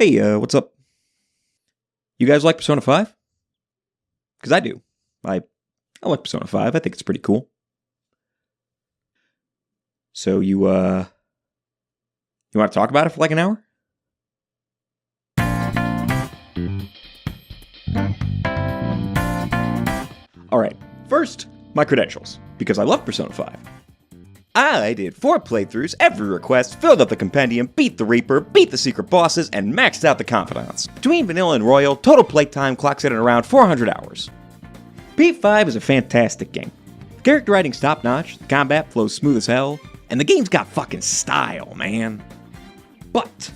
Hey, what's up? You guys like Persona 5? Because I do. I like Persona 5. I think it's pretty cool. So you want to talk about it for like an hour? Alright, first, my credentials, because I love Persona 5. I did 4 playthroughs, every request, filled up the compendium, beat the Reaper, beat the secret bosses, and maxed out the confidants. Between Vanilla and Royal, total playtime clocks in at around 400 hours. P5 is a fantastic game. The character writing's top-notch, the combat flows smooth as hell, and the game's got fucking style, man. But,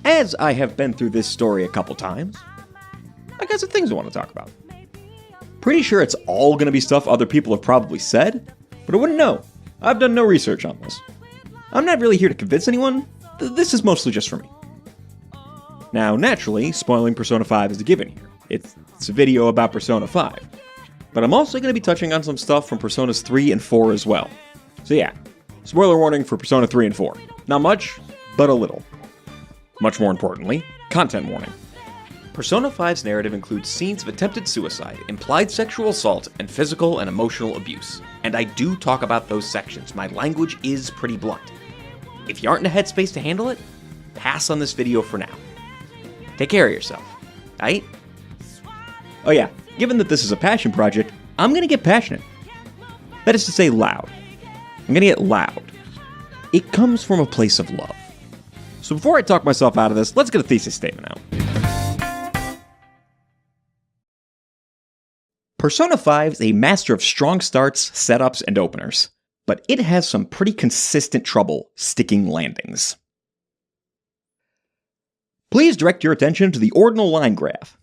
as I have been through this story a couple times, I got some things I want to talk about. Pretty sure it's all gonna be stuff other people have probably said, but I wouldn't know. I've done no research on this. I'm not really here to convince anyone, this is mostly just for me. Now, naturally, spoiling Persona 5 is a given here. It's a video about Persona 5. But I'm also going to be touching on some stuff from Personas 3 and 4 as well. So yeah, spoiler warning for Persona 3 and 4. Not much, but a little. Much more importantly, content warning. Persona 5's narrative includes scenes of attempted suicide, implied sexual assault, and physical and emotional abuse. And I do talk about those sections. My language is pretty blunt. If you aren't in a headspace to handle it, pass on this video for now. Take care of yourself, aight? Oh yeah, given that this is a passion project, I'm gonna get passionate. That is to say loud. I'm gonna get loud. It comes from a place of love. So before I talk myself out of this, let's get a thesis statement out. Persona 5 is a master of strong starts, setups, and openers, but it has some pretty consistent trouble sticking landings. Please direct your attention to the ordinal line graph.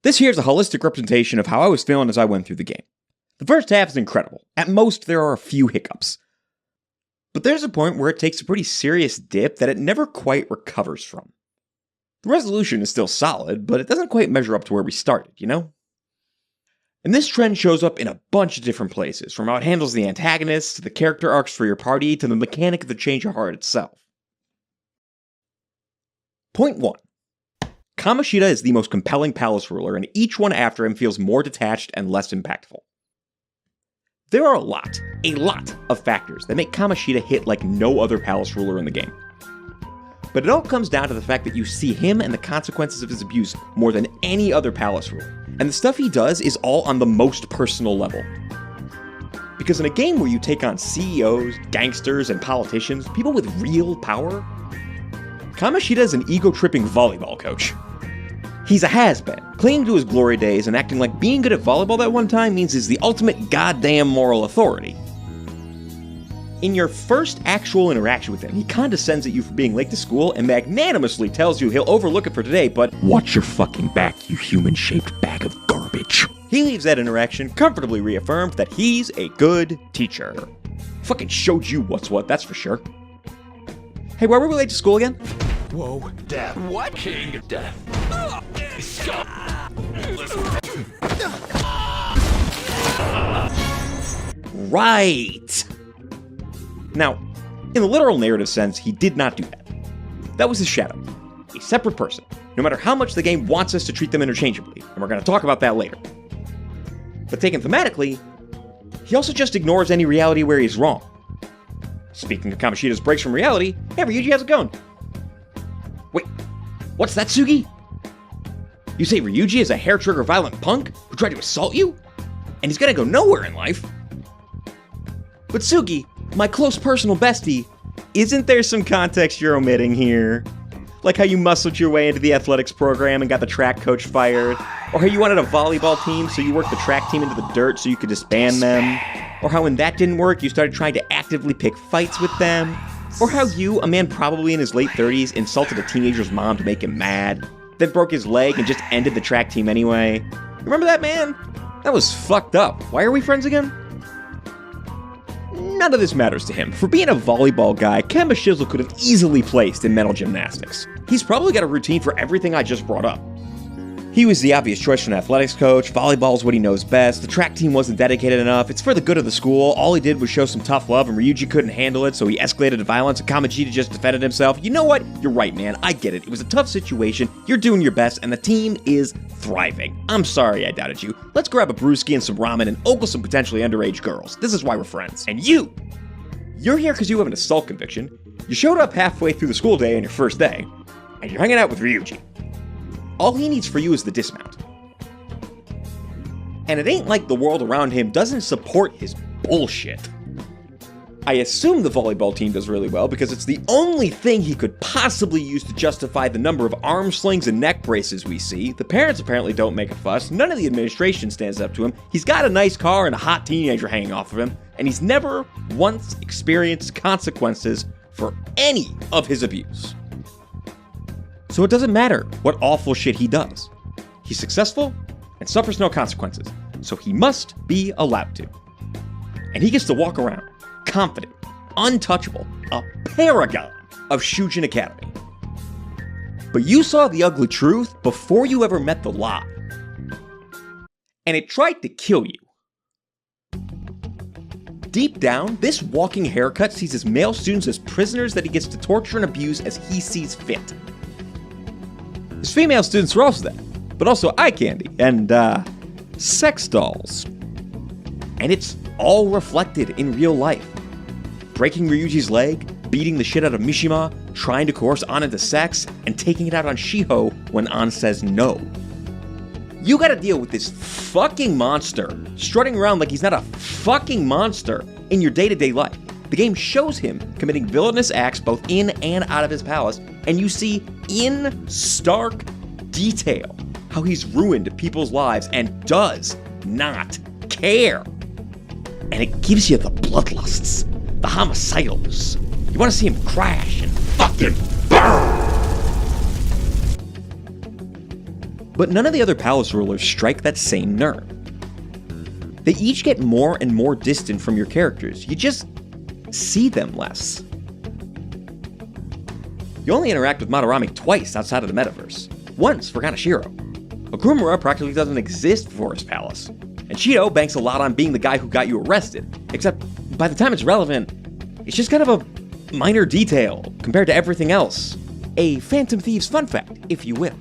This here is a holistic representation of how I was feeling as I went through the game. The first half is incredible. At most, there are a few hiccups. But there's a point where it takes a pretty serious dip that it never quite recovers from. The resolution is still solid, but it doesn't quite measure up to where we started, you know? And this trend shows up in a bunch of different places, from how it handles the antagonists, to the character arcs for your party, to the mechanic of the change of heart itself. Point 1. Kamashida is the most compelling palace ruler, and each one after him feels more detached and less impactful. There are a lot of factors that make Kamashida hit like no other palace ruler in the game. But it all comes down to the fact that you see him and the consequences of his abuse more than any other palace ruler. And the stuff he does is all on the most personal level. Because in a game where you take on CEOs, gangsters, and politicians, people with real power, Kamashida is an ego-tripping volleyball coach. He's a has-been, clinging to his glory days and acting like being good at volleyball that one time means he's the ultimate goddamn moral authority. In your first actual interaction with him, he condescends at you for being late to school and magnanimously tells you he'll overlook it for today, but watch your fucking back, you human-shaped bag of garbage. He leaves that interaction comfortably reaffirmed that he's a good teacher. Fucking showed you what's what, that's for sure. Hey, why were we late to school again? Whoa. Death. What? King Death. Right! Now, in the literal narrative sense, he did not do that. That was his shadow. A separate person, no matter how much the game wants us to treat them interchangeably, and we're going to talk about that later. But taken thematically, he also just ignores any reality where he's wrong. Speaking of Kamashida's breaks from reality, hey Ryuji, how's it going? Wait, what's that, Sugi? You say Ryuji is a hair-trigger violent punk who tried to assault you? And he's gonna go nowhere in life? But Sugi, my close personal bestie, isn't there some context you're omitting here? Like how you muscled your way into the athletics program and got the track coach fired? Or how you wanted a volleyball team so you worked the track team into the dirt so you could disband them? Or how when that didn't work, you started trying to actively pick fights with them? Or how you, a man probably in his late 30s, insulted a teenager's mom to make him mad, then broke his leg and just ended the track team anyway? Remember that, man? That was fucked up. Why are we friends again? None of this matters to him. For being a volleyball guy, Kamashida could have easily placed in mental gymnastics. He's probably got a routine for everything I just brought up. He was the obvious choice for an athletics coach, volleyball's what he knows best, the track team wasn't dedicated enough, it's for the good of the school, all he did was show some tough love and Ryuji couldn't handle it so he escalated to violence and Kamashida just defended himself. You know what? You're right, man, I get it. It was a tough situation, you're doing your best, and the team is thriving. I'm sorry I doubted you. Let's grab a brewski and some ramen and ogle some potentially underage girls. This is why we're friends. And you're here because you have an assault conviction, you showed up halfway through the school day on your first day, and you're hanging out with Ryuji. All he needs for you is the dismount. And it ain't like the world around him doesn't support his bullshit. I assume the volleyball team does really well because it's the only thing he could possibly use to justify the number of arm slings and neck braces we see. The parents apparently don't make a fuss, none of the administration stands up to him, he's got a nice car and a hot teenager hanging off of him, and he's never once experienced consequences for any of his abuse. So it doesn't matter what awful shit he does. He's successful and suffers no consequences, so he must be allowed to. And he gets to walk around, confident, untouchable, a paragon of Shujin Academy. But you saw the ugly truth before you ever met the lie. And it tried to kill you. Deep down, this walking haircut sees his male students as prisoners that he gets to torture and abuse as he sees fit. His female students are also that, but also eye candy and, sex dolls. And it's all reflected in real life. Breaking Ryuji's leg, beating the shit out of Mishima, trying to coerce An into sex, and taking it out on Shiho when An says no. You gotta deal with this fucking monster, strutting around like he's not a fucking monster in your day-to-day life. The game shows him committing villainous acts both in and out of his palace, and you see in stark detail how he's ruined people's lives and does not care. And it gives you the bloodlusts, the homicidals. You want to see him crash and fucking burn! But none of the other palace rulers strike that same nerve. They each get more and more distant from your characters. You just see them less. You only interact with Madarame twice outside of the metaverse. Once for Kanashiro. Okumura practically doesn't exist before his palace. And Shido banks a lot on being the guy who got you arrested. Except, by the time it's relevant, it's just kind of a minor detail compared to everything else. A Phantom Thieves fun fact, if you will.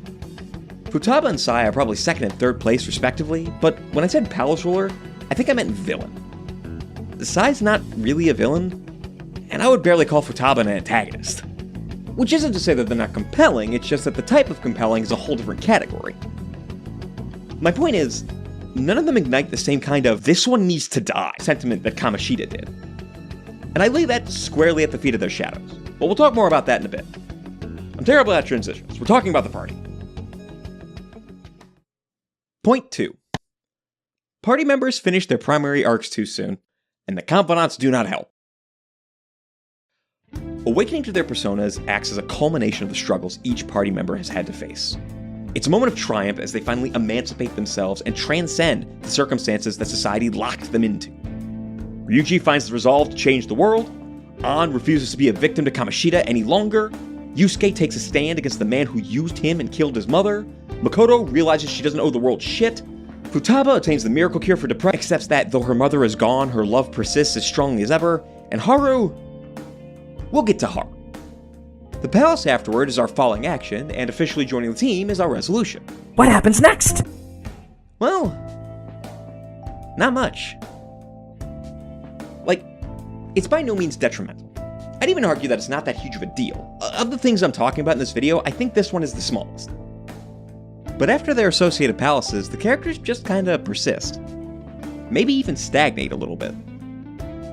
Futaba and Sai are probably second and third place respectively, but when I said palace ruler, I think I meant villain. Sai's not really a villain, and I would barely call Futaba an antagonist. Which isn't to say that they're not compelling, it's just that the type of compelling is a whole different category. My point is, none of them ignite the same kind of "this one needs to die" sentiment that Kamashida did. And I lay that squarely at the feet of their shadows. But we'll talk more about that in a bit. I'm terrible at transitions. We're talking about the party. Point 2. Party members finish their primary arcs too soon, and the confidants do not help. Awakening to their personas acts as a culmination of the struggles each party member has had to face. It's a moment of triumph as they finally emancipate themselves and transcend the circumstances that society locked them into. Ryuji finds the resolve to change the world, An refuses to be a victim to Kamashida any longer, Yusuke takes a stand against the man who used him and killed his mother, Makoto realizes she doesn't owe the world shit, Futaba attains the miracle cure for depression, accepts that though her mother is gone, her love persists as strongly as ever, and Haru... We'll get to Haru. The palace afterward is our falling action, and officially joining the team is our resolution. What happens next? Well, not much. Like, it's by no means detrimental. I'd even argue that it's not that huge of a deal. Of the things I'm talking about in this video, I think this one is the smallest. But after their associated palaces, the characters just kinda persist. Maybe even stagnate a little bit.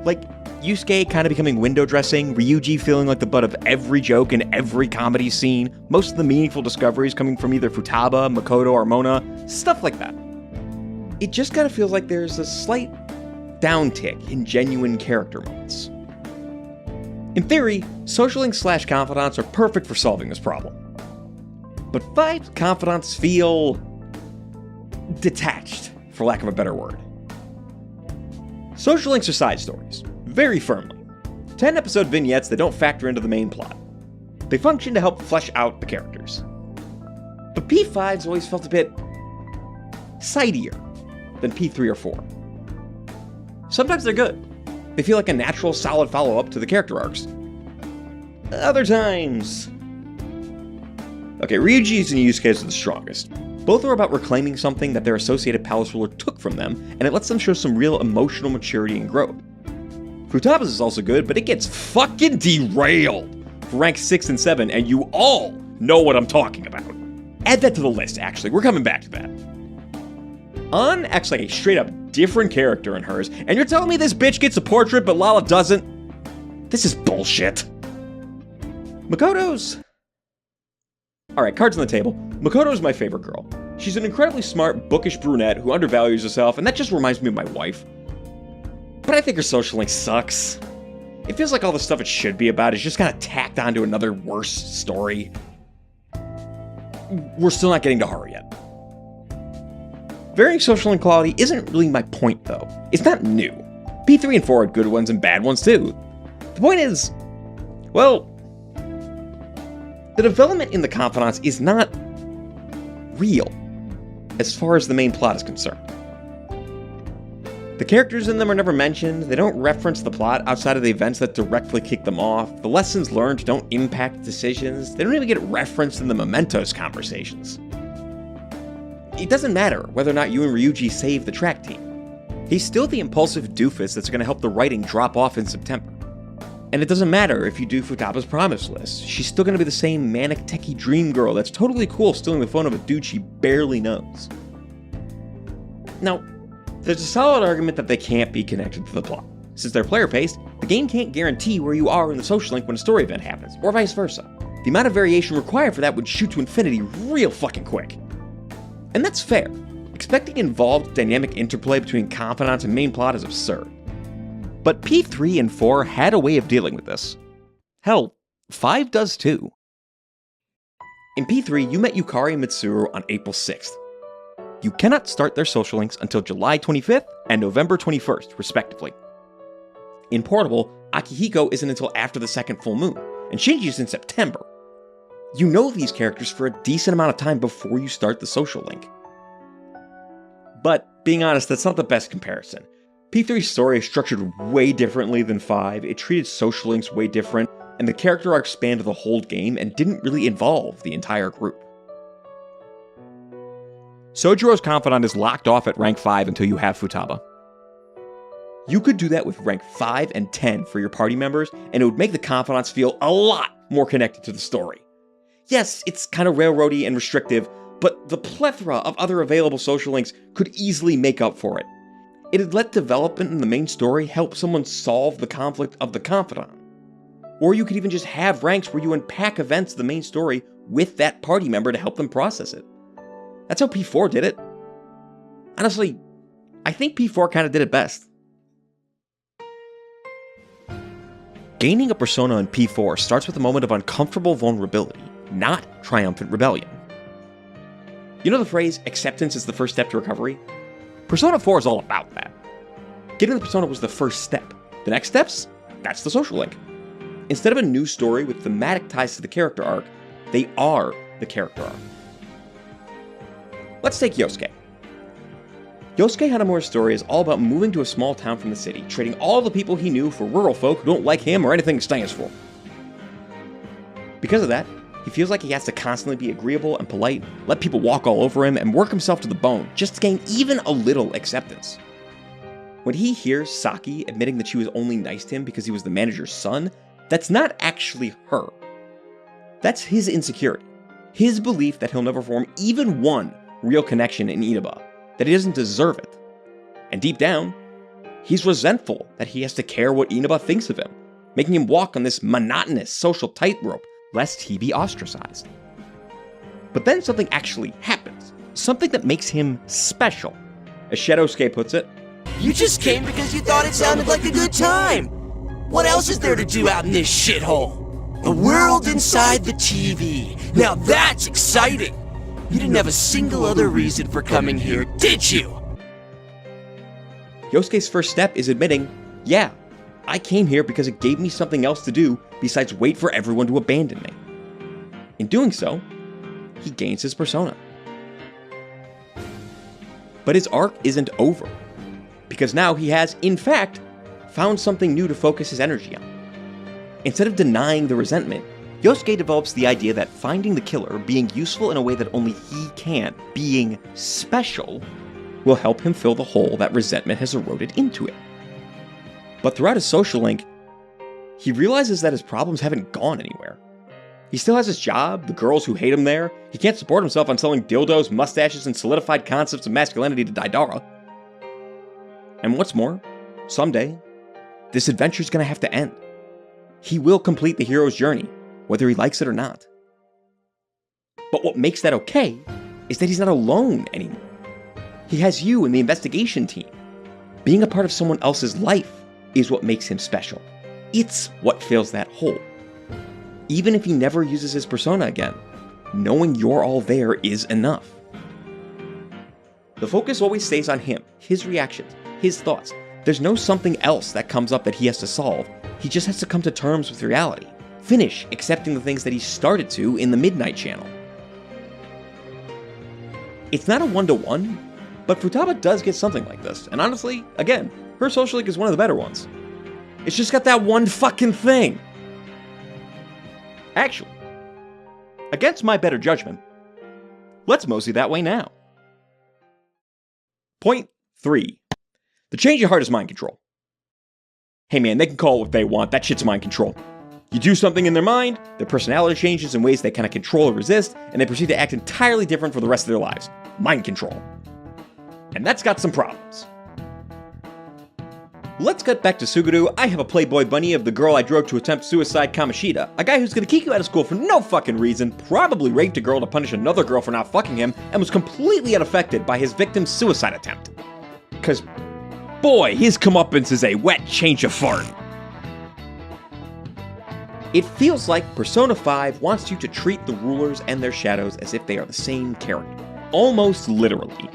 Like, Yusuke kinda becoming window dressing, Ryuji feeling like the butt of every joke in every comedy scene, most of the meaningful discoveries coming from either Futaba, Makoto, or Mona, stuff like that. It just kinda feels like there's a slight downtick in genuine character moments. In theory, socialing/confidants are perfect for solving this problem. But 5 confidants feel... detached, for lack of a better word. Social links are side stories, very firmly. 10-episode vignettes that don't factor into the main plot. They function to help flesh out the characters. But P5's always felt a bit sightier than P3 or 4. Sometimes they're good. They feel like a natural, solid follow-up to the character arcs. Other times... Okay, Ryuji's and Yusuke's are the strongest. Both are about reclaiming something that their associated palace ruler took from them, and it lets them show some real emotional maturity and growth. Futaba's is also good, but it gets fucking derailed for rank 6 and 7, and you all know what I'm talking about. Add that to the list, actually. We're coming back to that. An acts like a straight-up different character in hers, and you're telling me this bitch gets a portrait, but Lala doesn't? This is bullshit. Makoto's... Alright, cards on the table. Makoto's my favorite girl. She's an incredibly smart, bookish brunette who undervalues herself, and that just reminds me of my wife. But I think her social link sucks. It feels like all the stuff it should be about is just kind of tacked onto another worse story. We're still not getting to horror yet. Varying social inequality isn't really my point, though. It's not new. P3 and 4 had good ones and bad ones, too. The point is, well, the development in the confidants is not real, as far as the main plot is concerned. The characters in them are never mentioned, they don't reference the plot outside of the events that directly kick them off, the lessons learned don't impact decisions, they don't even get referenced in the mementos conversations. It doesn't matter whether or not you and Ryuji save the track team. He's still the impulsive doofus that's going to help the writing drop off in September. And it doesn't matter if you do Futaba's promise list, she's still going to be the same manic techie dream girl that's totally cool stealing the phone of a dude she barely knows. Now, there's a solid argument that they can't be connected to the plot. Since they're player-paced, the game can't guarantee where you are in the social link when a story event happens, or vice versa. The amount of variation required for that would shoot to infinity real fucking quick. And that's fair. Expecting involved dynamic interplay between confidants and main plot is absurd. But P3 and 4 had a way of dealing with this. Hell, 5 does too. In P3, you met Yukari and Mitsuru on April 6th. You cannot start their social links until July 25th and November 21st, respectively. In Portable, Akihiko isn't until after the second full moon, and Shinji is in September. You know these characters for a decent amount of time before you start the social link. But, being honest, that's not the best comparison. P3's story is structured way differently than 5, it treated social links way different, and the character arc spanned the whole game and didn't really involve the entire group. Sojiro's confidant is locked off at rank 5 until you have Futaba. You could do that with rank 5 and 10 for your party members, and it would make the confidants feel a lot more connected to the story. Yes, it's kind of railroady and restrictive, but the plethora of other available social links could easily make up for it. It'd let development in the main story help someone solve the conflict of the confidant. Or you could even just have ranks where you unpack events of the main story with that party member to help them process it. That's how P4 did it. Honestly, I think P4 kind of did it best. Gaining a persona in P4 starts with a moment of uncomfortable vulnerability, not triumphant rebellion. You know the phrase, acceptance is the first step to recovery? Persona 4 is all about that. Getting the persona was the first step. The next steps? That's the social link. Instead of a new story with thematic ties to the character arc, they are the character arc. Let's take Yosuke. Yosuke Hanamora's story is all about moving to a small town from the city, trading all the people he knew for rural folk who don't like him or anything he stands for. Because of that, he feels like he has to constantly be agreeable and polite, let people walk all over him, and work himself to the bone just to gain even a little acceptance. When he hears Saki admitting that she was only nice to him because he was the manager's son, that's not actually her. That's his insecurity, his belief that he'll never form even one real connection in Inaba, that he doesn't deserve it. And deep down, he's resentful that he has to care what Inaba thinks of him, making him walk on this monotonous social tightrope lest he be ostracized. But then something actually happens, something that makes him special. As Shadowsuke puts it, "You just came because you thought it sounded like a good time. What else is there to do out in this shithole? The world inside the TV. Now that's exciting. You didn't have a single other reason for coming here, did you?" Yosuke's first step is admitting, yeah, I came here because it gave me something else to do besides wait for everyone to abandon me. In doing so, he gains his persona. But his arc isn't over, because now he has, in fact, found something new to focus his energy on. Instead of denying the resentment, Yosuke develops the idea that finding the killer, being useful in a way that only he can, being special, will help him fill the hole that resentment has eroded into it. But throughout his social link, he realizes that his problems haven't gone anywhere. He still has his job, the girls who hate him there, he can't support himself on selling dildos, mustaches, and solidified concepts of masculinity to Daidara. And what's more, someday, this adventure's gonna have to end. He will complete the hero's journey, whether he likes it or not. But what makes that okay is that he's not alone anymore. He has you and the investigation team. Being a part of someone else's life is what makes him special. It's what fills that hole. Even if he never uses his persona again, knowing you're all there is enough. The focus always stays on him, his reactions, his thoughts. There's no something else that comes up that he has to solve. He just has to come to terms with reality. Finish accepting the things that he started to in the Midnight Channel. It's not a one-to-one, but Futaba does get something like this. And honestly, again, her social link is one of the better ones. It's just got that one fucking thing. Actually, against my better judgment, let's mosey that way now. Point 3. The change of heart is mind control. Hey man, they can call it what they want, that shit's mind control. You do something in their mind, their personality changes in ways they kind of control or resist, and they proceed to act entirely different for the rest of their lives. Mind control. And that's got some problems. Let's cut back to Suguru. I have a Playboy bunny of the girl I drove to attempt suicide, Kamashida, a guy who's gonna kick you out of school for no fucking reason, probably raped a girl to punish another girl for not fucking him, and was completely unaffected by his victim's suicide attempt. Cause, boy, his comeuppance is a wet change of fart. It feels like Persona 5 wants you to treat the rulers and their shadows as if they are the same character. Almost literally.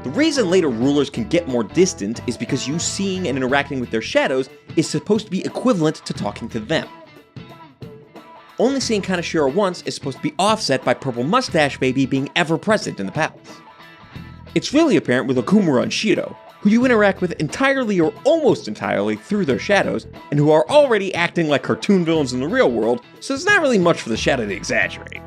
The reason later rulers can get more distant is because you seeing and interacting with their shadows is supposed to be equivalent to talking to them. Only seeing Kaneshiro once is supposed to be offset by Purple Mustache Baby being ever present in the palace. It's really apparent with Okumura and Shido, who you interact with entirely or almost entirely through their shadows, and who are already acting like cartoon villains in the real world, so there's not really much for the shadow to exaggerate.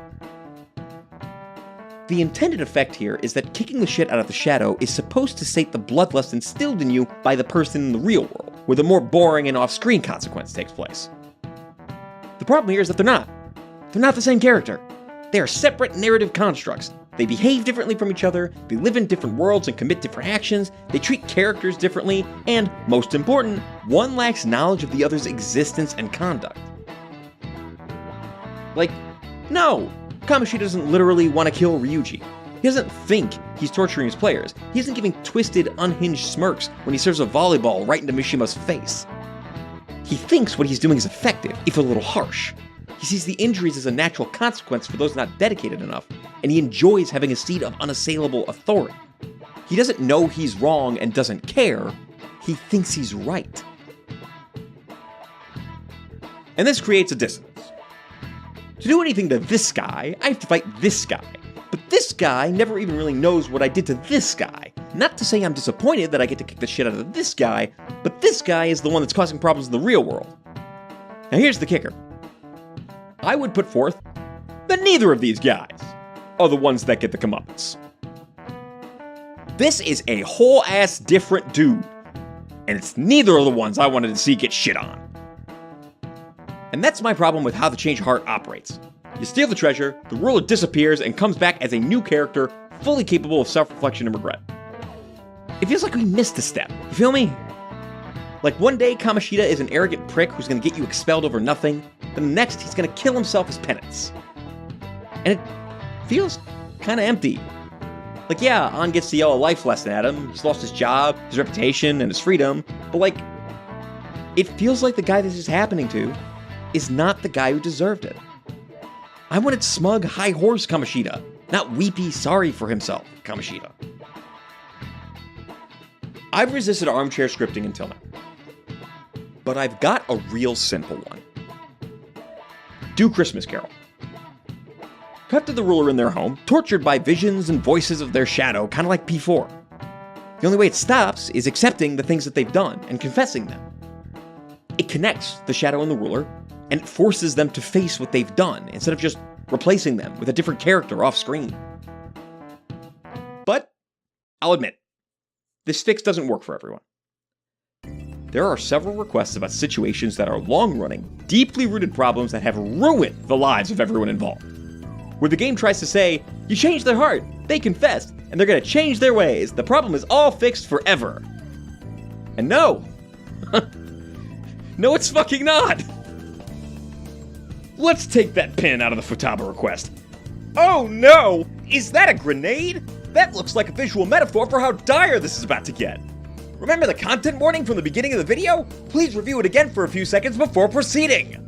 The intended effect here is that kicking the shit out of the shadow is supposed to sate the bloodlust instilled in you by the person in the real world, where the more boring and off-screen consequence takes place. The problem here is that they're not. They're not the same character. They are separate narrative constructs. They behave differently from each other, they live in different worlds and commit different actions, they treat characters differently, and, most important, one lacks knowledge of the other's existence and conduct. Like, no! Kamashida doesn't literally want to kill Ryuji. He doesn't think he's torturing his players. He isn't giving twisted, unhinged smirks when he serves a volleyball right into Mishima's face. He thinks what he's doing is effective, if a little harsh. He sees the injuries as a natural consequence for those not dedicated enough, and he enjoys having a seat of unassailable authority. He doesn't know he's wrong and doesn't care, he thinks he's right. And this creates a dissonance. To do anything to this guy, I have to fight this guy. But this guy never even really knows what I did to this guy. Not to say I'm disappointed that I get to kick the shit out of this guy, but this guy is the one that's causing problems in the real world. Now here's the kicker. I would put forth that neither of these guys are the ones that get the comeuppance. This is a whole-ass different dude, and it's neither of the ones I wanted to see get shit on. And that's my problem with how the Change Heart operates. You steal the treasure, the ruler disappears and comes back as a new character, fully capable of self-reflection and regret. It feels like we missed a step, you feel me? Like one day Kamashida is an arrogant prick who's gonna get you expelled over nothing, then the next he's gonna kill himself as penance. And it feels kinda empty. Like yeah, An gets to yell a life lesson at him, he's lost his job, his reputation, and his freedom, but like, it feels like the guy this is happening to is not the guy who deserved it. I wanted smug, high horse Kamashida, not weepy, sorry for himself Kamashida. I've resisted armchair scripting until now, but I've got a real simple one. Do Christmas Carol. cut to the ruler in their home, tortured by visions and voices of their shadow, kind of like P4. The only way it stops is accepting the things that they've done and confessing them. It connects the shadow and the ruler, and it forces them to face what they've done, instead of just replacing them with a different character off screen. But, I'll admit, this fix doesn't work for everyone. There are several requests about situations that are long-running, deeply rooted problems that have ruined the lives of everyone involved. Where the game tries to say, you changed their heart, they confessed, and they're gonna change their ways, the problem is all fixed forever. And no! No, it's fucking not! Let's take that pin out of the Futaba request. Oh no! Is that a grenade? That looks like a visual metaphor for how dire this is about to get. Remember the content warning from the beginning of the video? Please review it again for a few seconds before proceeding.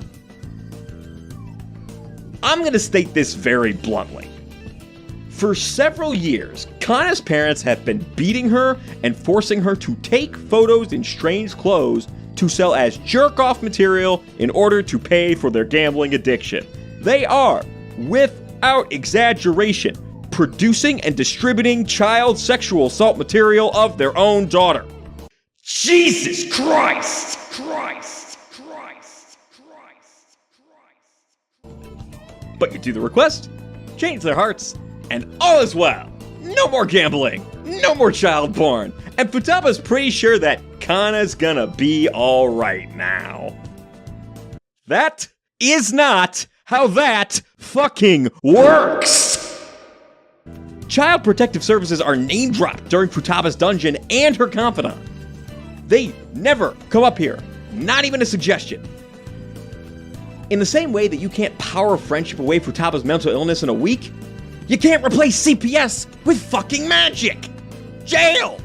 I'm gonna state this very bluntly. For several years, Kana's parents have been beating her and forcing her to take photos in strange clothes to sell as jerk-off material in order to pay for their gambling addiction. They are, without exaggeration, producing and distributing child sexual assault material of their own daughter. Jesus Christ! But you do the request, change their hearts, and all is well. No more gambling, no more child porn, and Futaba's pretty sure that Kana's gonna be alright now. That is not how that fucking works! Child Protective Services are name-dropped during Futaba's dungeon and her confidant. They never come up here, not even a suggestion. In the same way that you can't power friendship away Futaba's mental illness in a week, you can't replace CPS with fucking magic! Jail!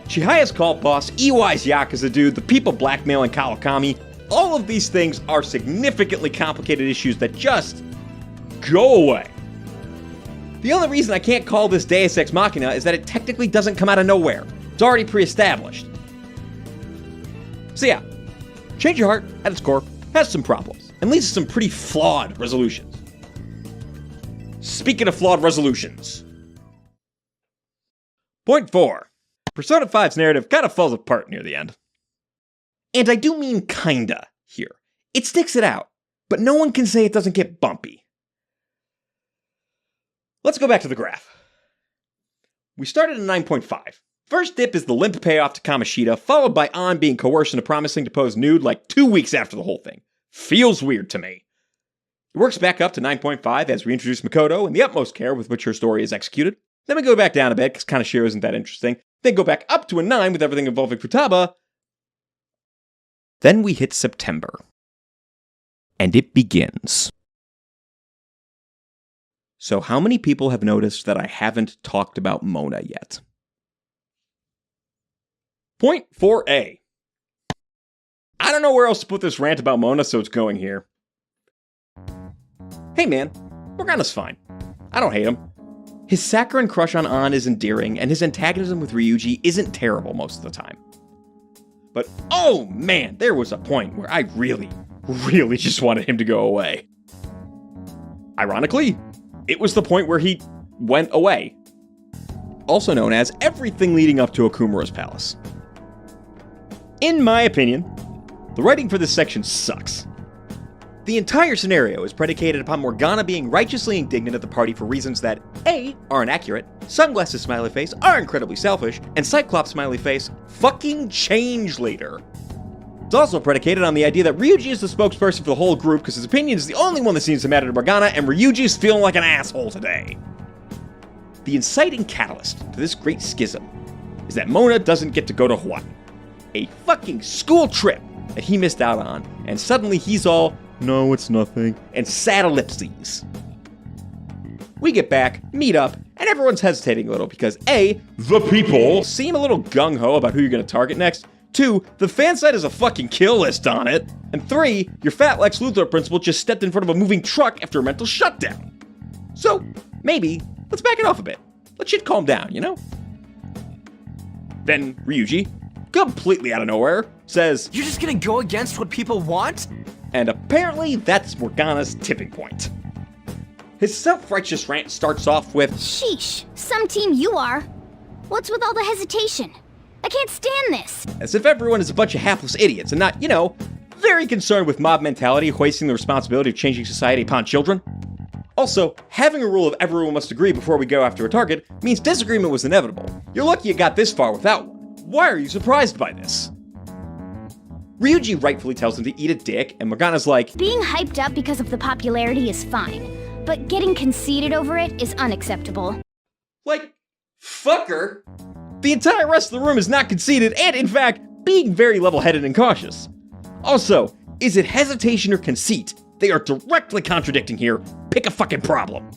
Chihiya's cult boss, EY's Yakuza dude, the people blackmailing Kawakami, all of these things are significantly complicated issues that just go away. The only reason I can't call this Deus Ex Machina is that it technically doesn't come out of nowhere. It's already pre-established. So yeah, Change Your Heart, at its core, has some problems, and leads to some pretty flawed resolutions. Speaking of flawed resolutions. Point 4. Persona 5's narrative kind of falls apart near the end. And I do mean kinda here. It sticks it out, but no one can say it doesn't get bumpy. Let's go back to the graph. We started at 9.5. First dip is the limp payoff to Kamashida, followed by An being coerced into promising to pose nude like 2 weeks after the whole thing. Feels weird to me. It works back up to 9.5 as we introduce Makoto and the utmost care with which her story is executed. Then we go back down a bit because Kanashiro isn't that interesting. Then go back up to a 9 with everything involving Futaba. Then we hit September. And it begins. So how many people have noticed that I haven't talked about Mona yet? Point 4a. I don't know where else to put this rant about Mona, so it's going here. Hey man, Morgana's fine. I don't hate him. His saccharine crush on An is endearing, and his antagonism with Ryuji isn't terrible most of the time. But oh man, there was a point where I really just wanted him to go away. Ironically, it was the point where he went away. Also known as everything leading up to Okumura's palace. In my opinion, the writing for this section sucks. The entire scenario is predicated upon Morgana being righteously indignant at the party for reasons that A, are inaccurate, Sunglasses Smiley Face are incredibly selfish, and Cyclops Smiley Face fucking change later. It's also predicated on the idea that Ryuji is the spokesperson for the whole group because his opinion is the only one that seems to matter to Morgana, and Ryuji's feeling like an asshole today. The inciting catalyst to this great schism is that Mona doesn't get to go to Hawaii. A fucking school trip that he missed out on, and suddenly he's all, no, it's nothing, and sad ellipses. We get back, meet up, and everyone's hesitating a little because A, the people seem a little gung-ho about who you're gonna target next, 2, the fan site has a fucking kill list on it, and 3, your fat Lex Luthor principal just stepped in front of a moving truck after a mental shutdown. So, maybe, let's back it off a bit. Let shit calm down, you know? Then Ryuji, completely out of nowhere, says, You're just gonna go against what people want? And apparently that's Morgana's tipping point. His self-righteous rant starts off with, Sheesh, some team you are. What's with all the hesitation? I can't stand this. as if everyone is a bunch of hapless idiots and not, very concerned with mob mentality hoisting the responsibility of changing society upon children. Also, having a rule of everyone must agree before we go after a target means disagreement was inevitable. You're lucky you got this far without one. Why are you surprised by this? Ryuji rightfully tells him to eat a dick, and Morgana's like, Being hyped up because of the popularity is fine, but getting conceited over it is unacceptable. like, fucker. The entire rest of the room is not conceited and, in fact, being very level-headed and cautious. Also, is it hesitation or conceit? They are directly contradicting here. Pick a fucking problem.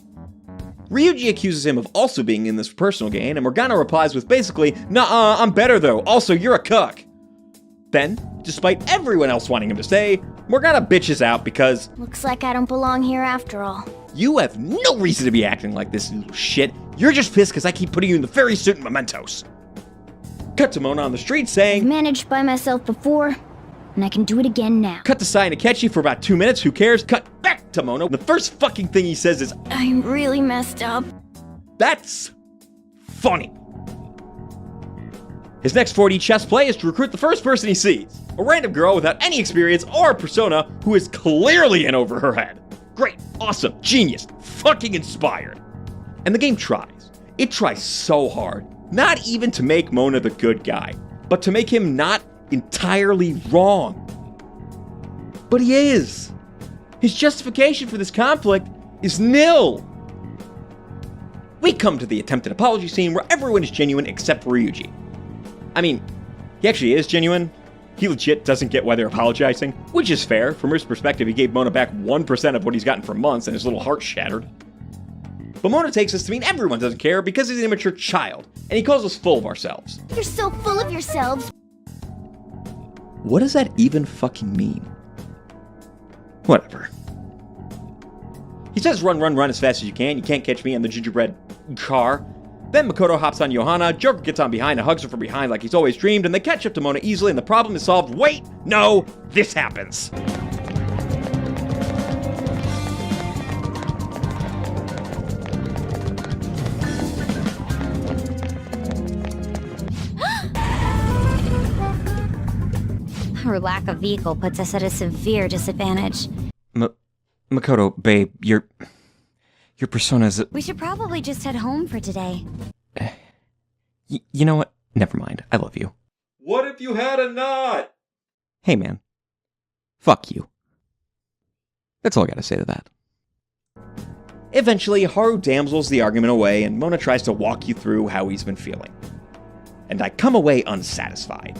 Ryuji accuses him of also being in this for personal gain, and Morgana replies with basically, "Nuh-uh, I'm better though, also you're a cuck." Then, despite everyone else wanting him to stay, Morgana bitches out because, Looks like I don't belong here after all. "You have no reason to be acting like this, you little shit. You're just pissed because I keep putting you in the fairy suit and mementos." Cut to Mona on the street saying, Managed by myself before, and I can do it again now. cut to Sai and Akechi for about 2 minutes, who cares? Cut back to Mona. The first fucking thing he says is, I'm really messed up. "That's funny." His next 4D chess play is to recruit the first person he sees, a random girl without any experience or persona who is clearly in over her head. Great, awesome, genius, fucking inspired. And the game tries. It tries so hard, not even to make Mona the good guy, but to make him not entirely wrong. But he is. His justification for this conflict is nil. We come to the attempted apology scene where everyone is genuine except Ryuji. I mean, he actually is genuine. He legit doesn't get why they're apologizing, which is fair. From his perspective, he gave Mona back 1% of what he's gotten for months and his little heart shattered. But Mona takes this to mean everyone doesn't care because he's an immature child, and he calls us full of ourselves. You're so full of yourselves. What does that even fucking mean? Whatever. He says run, run, run as fast as you can. You can't catch me on the gingerbread car. Then Makoto hops on Johanna, Joker gets on behind and hugs her from behind like he's always dreamed, and they catch up to Mona easily and the problem is solved. Wait, no, this happens. Her lack of vehicle puts us at a severe disadvantage. Makoto, babe, your persona is... We should probably just head home for today. You know what? Never mind. I love you. What if you had a knot? Hey, man. Fuck you. That's all I gotta say to that. Eventually, Haru damsels the argument away, and Mona tries to walk you through how he's been feeling. And I come away unsatisfied.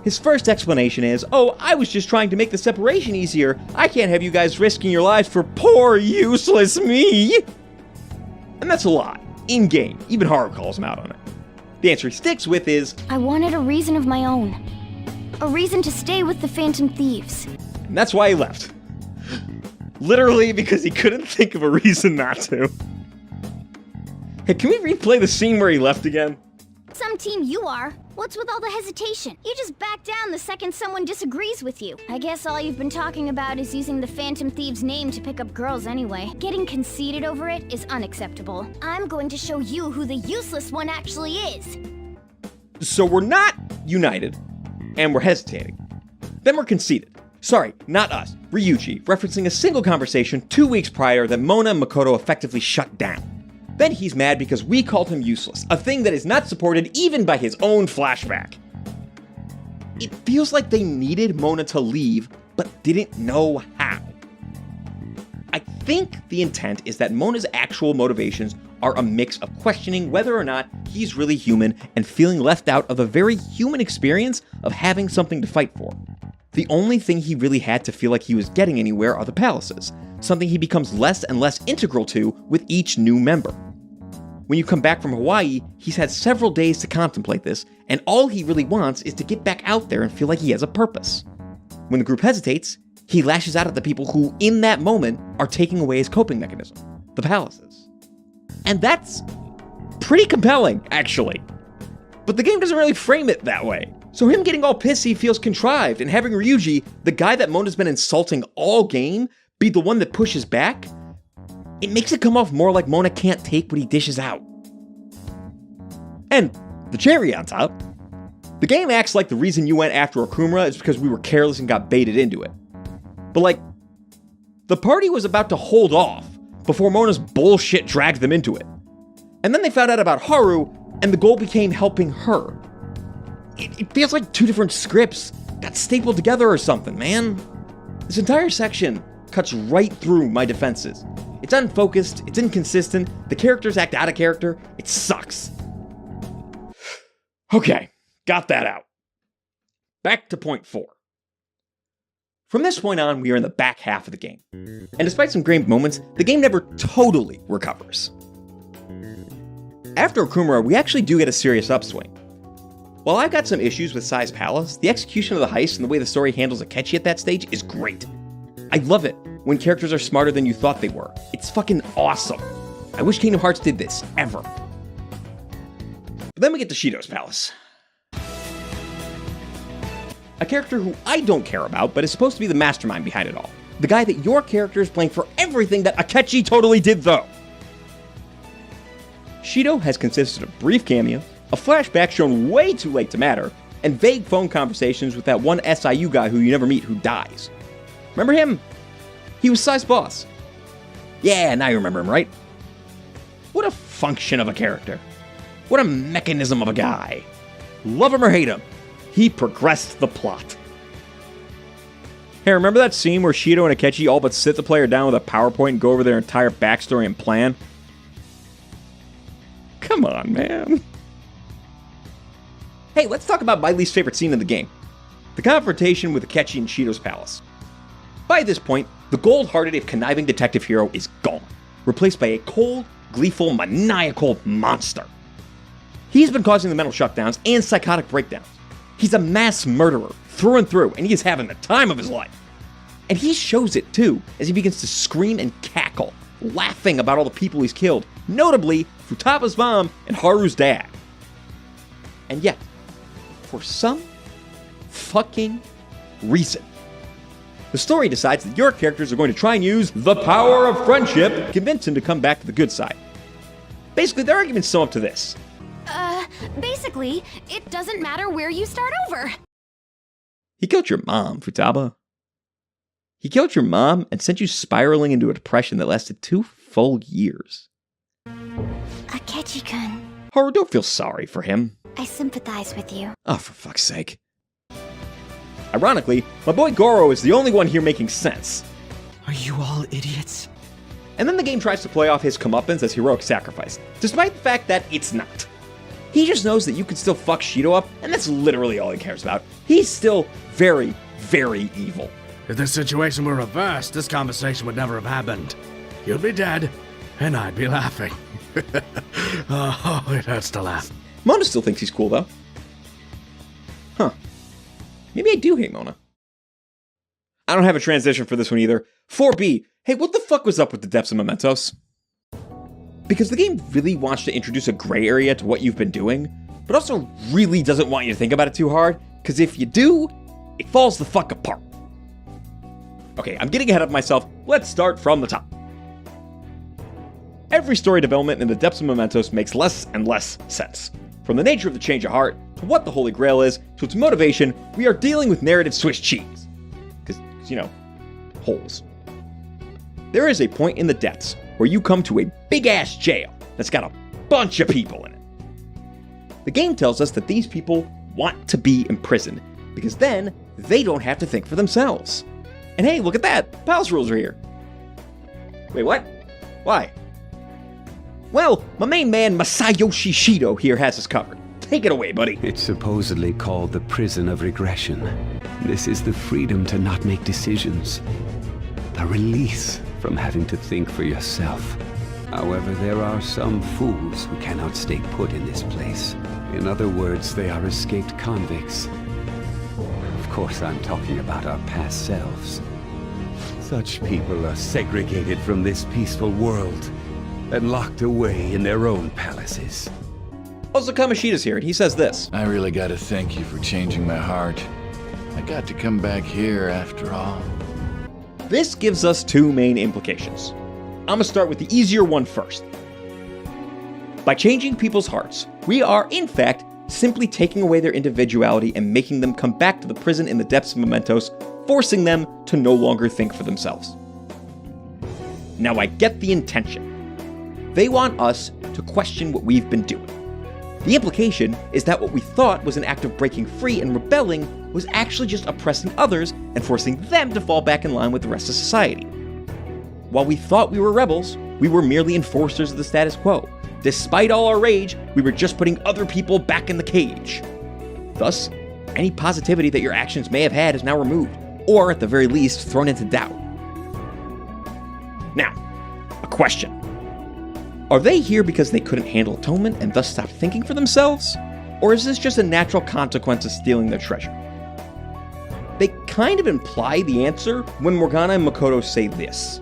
His first explanation is, "Oh, I was just trying to make the separation easier. I can't have you guys risking your lives for poor, useless me." And that's a lie. In-game, even Haru calls him out on it. The answer he sticks with is, I wanted a reason of my own. A reason to stay with the Phantom Thieves. and that's why he left. Literally because he couldn't think of a reason not to. Hey, can we replay the scene where he left again? Some team you are. What's with all the hesitation? You just back down the second someone disagrees with you. I guess all you've been talking about is using the Phantom Thieves' name to pick up girls anyway. Getting conceited over it is unacceptable. I'm going to show you who the useless one actually is. So we're not united, and we're hesitating. Then we're conceited. Sorry, not us. Ryuji, referencing a single conversation 2 weeks prior that Mona and Makoto effectively shut down. Then he's mad because we called him useless, a thing that is not supported even by his own flashback. It feels like they needed Mona to leave, but didn't know how. I think the intent is that Mona's actual motivations are a mix of questioning whether or not he's really human and feeling left out of a very human experience of having something to fight for. The only thing he really had to feel like he was getting anywhere are the palaces, something he becomes less and less integral to with each new member. When you come back from Hawaii, he's had several days to contemplate this, and all he really wants is to get back out there and feel like he has a purpose. When the group hesitates, he lashes out at the people who, in that moment, are taking away his coping mechanism, the palaces. And that's pretty compelling, actually. But the game doesn't really frame it that way. So him getting all pissy feels contrived, and having Ryuji, the guy that Mona's been insulting all game, be the one that pushes back, it makes it come off more like Mona can't take what he dishes out. And the cherry on top, the game acts like the reason you went after Okumura is because we were careless and got baited into it. But like, the party was about to hold off before Mona's bullshit dragged them into it. And then they found out about Haru, and the goal became helping her. It feels like two different scripts got stapled together or something, man. This entire section cuts right through my defenses. It's unfocused, it's inconsistent, the characters act out of character, it sucks. Okay, got that out. Back to point 4. From this point on, we are in the back half of the game. And despite some great moments, the game never totally recovers. After Okumura, we actually do get a serious upswing. While I've got some issues with Sai's Palace, the execution of the heist and the way the story handles Akechi at that stage is great. I love it when characters are smarter than you thought they were. It's fucking awesome. I wish Kingdom Hearts did this, ever. But then we get to Shido's Palace. A character who I don't care about, but is supposed to be the mastermind behind it all. The guy that your characters blame for everything that Akechi totally did, though. Shido has consisted of brief cameos, a flashback shown way too late to matter, and vague phone conversations with that one SIU guy who you never meet who dies. Remember him? He was Sai's boss. Yeah, now you remember him, right? What a function of a character. What a mechanism of a guy. Love him or hate him, he progressed the plot. Hey, remember that scene where Shido and Akechi all but sit the player down with a PowerPoint and go over their entire backstory and plan? Come on, man. Hey, let's talk about my least favorite scene in the game. The confrontation with Akechi in Shido's palace. By this point, the gold-hearted if conniving detective hero is gone, replaced by a cold, gleeful, maniacal monster. He's been causing the mental shutdowns and psychotic breakdowns. He's a mass murderer, through and through, and he is having the time of his life. And he shows it too, as he begins to scream and cackle, laughing about all the people he's killed, notably Futaba's mom and Haru's dad. And yet, for some fucking reason, the story decides that your characters are going to try and use the power of friendship to convince him to come back to the good side. Basically, their arguments sum up to this. Basically, it doesn't matter where you start over. He killed your mom, Futaba. He killed your mom and sent you spiraling into a depression that lasted 2 full years. Akechi-kun. Haru, don't feel sorry for him. I sympathize with you. Oh, for fuck's sake. Ironically, my boy Goro is the only one here making sense. Are you all idiots? And then the game tries to play off his comeuppance as heroic sacrifice, despite the fact that it's not. He just knows that you can still fuck Shido up, and that's literally all he cares about. He's still very, very evil. If this situation were reversed, this conversation would never have happened. You'd be dead, and I'd be laughing. Oh, it hurts to laugh. Mona still thinks he's cool, though. Huh. Maybe I do hate Mona. I don't have a transition for this one either. 4B, hey, what the fuck was up with the depths of Mementos? Because the game really wants to introduce a gray area to what you've been doing, but also really doesn't want you to think about it too hard, because if you do, it falls the fuck apart. Okay, I'm getting ahead of myself. Let's start from the top. Every story development in the depths of Mementos makes less and less sense. From the nature of the change of heart, to what the Holy Grail is, to its motivation, we are dealing with narrative Swiss cheese. Because, you know, holes. There is a point in the depths where you come to a big-ass jail that's got a bunch of people in it. The game tells us that these people want to be imprisoned, because then they don't have to think for themselves. And hey, look at that! Palace rules are here. Wait, what? Why? Well, my main man Masayoshi Shido here has us covered. Take it away, buddy. It's supposedly called the prison of regression. This is the freedom to not make decisions. A release from having to think for yourself. However, there are some fools who cannot stay put in this place. In other words, they are escaped convicts. Of course, I'm talking about our past selves. Such people are segregated from this peaceful world and locked away in their own palaces. Also, Kamashida's here, and he says this. I really gotta thank you for changing my heart. I got to come back here after all. This gives us 2 main implications. I'm gonna start with the easier one first. By changing people's hearts, we are, in fact, simply taking away their individuality and making them come back to the prison in the depths of mementos, forcing them to no longer think for themselves. Now I get the intention. They want us to question what we've been doing. The implication is that what we thought was an act of breaking free and rebelling was actually just oppressing others and forcing them to fall back in line with the rest of society. While we thought we were rebels, we were merely enforcers of the status quo. Despite all our rage, we were just putting other people back in the cage. Thus, any positivity that your actions may have had is now removed, or at the very least, thrown into doubt. Now, a question. Are they here because they couldn't handle atonement and thus stopped thinking for themselves? Or is this just a natural consequence of stealing their treasure? They kind of imply the answer when Morgana and Makoto say this.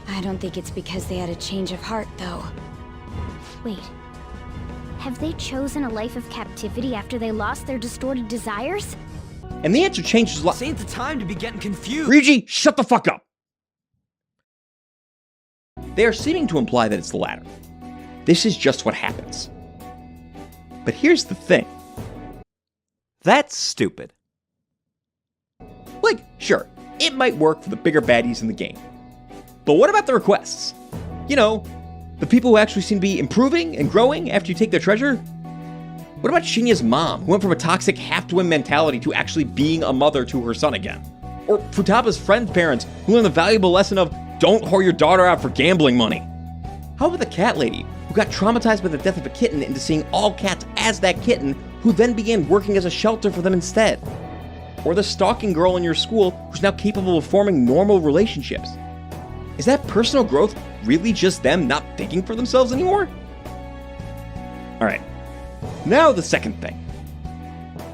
I don't think it's because they had a change of heart, though. Wait. Have they chosen a life of captivity after they lost their distorted desires? And the answer changes a lot. This ain't the time to be getting confused. Ryuji, shut the fuck up! They are seeming to imply that it's the latter. This is just what happens. But here's the thing. That's stupid. Like, sure, it might work for the bigger baddies in the game. But what about the requests? You know, the people who actually seem to be improving and growing after you take their treasure? What about Shinya's mom, who went from a toxic have-to-win mentality to actually being a mother to her son again? Or Futaba's friend's parents, who learned the valuable lesson of don't whore your daughter out for gambling money? How about the cat lady, who got traumatized by the death of a kitten into seeing all cats as that kitten, who then began working as a shelter for them instead? Or the stalking girl in your school, who's now capable of forming normal relationships? Is that personal growth really just them not thinking for themselves anymore? Alright, now the second thing.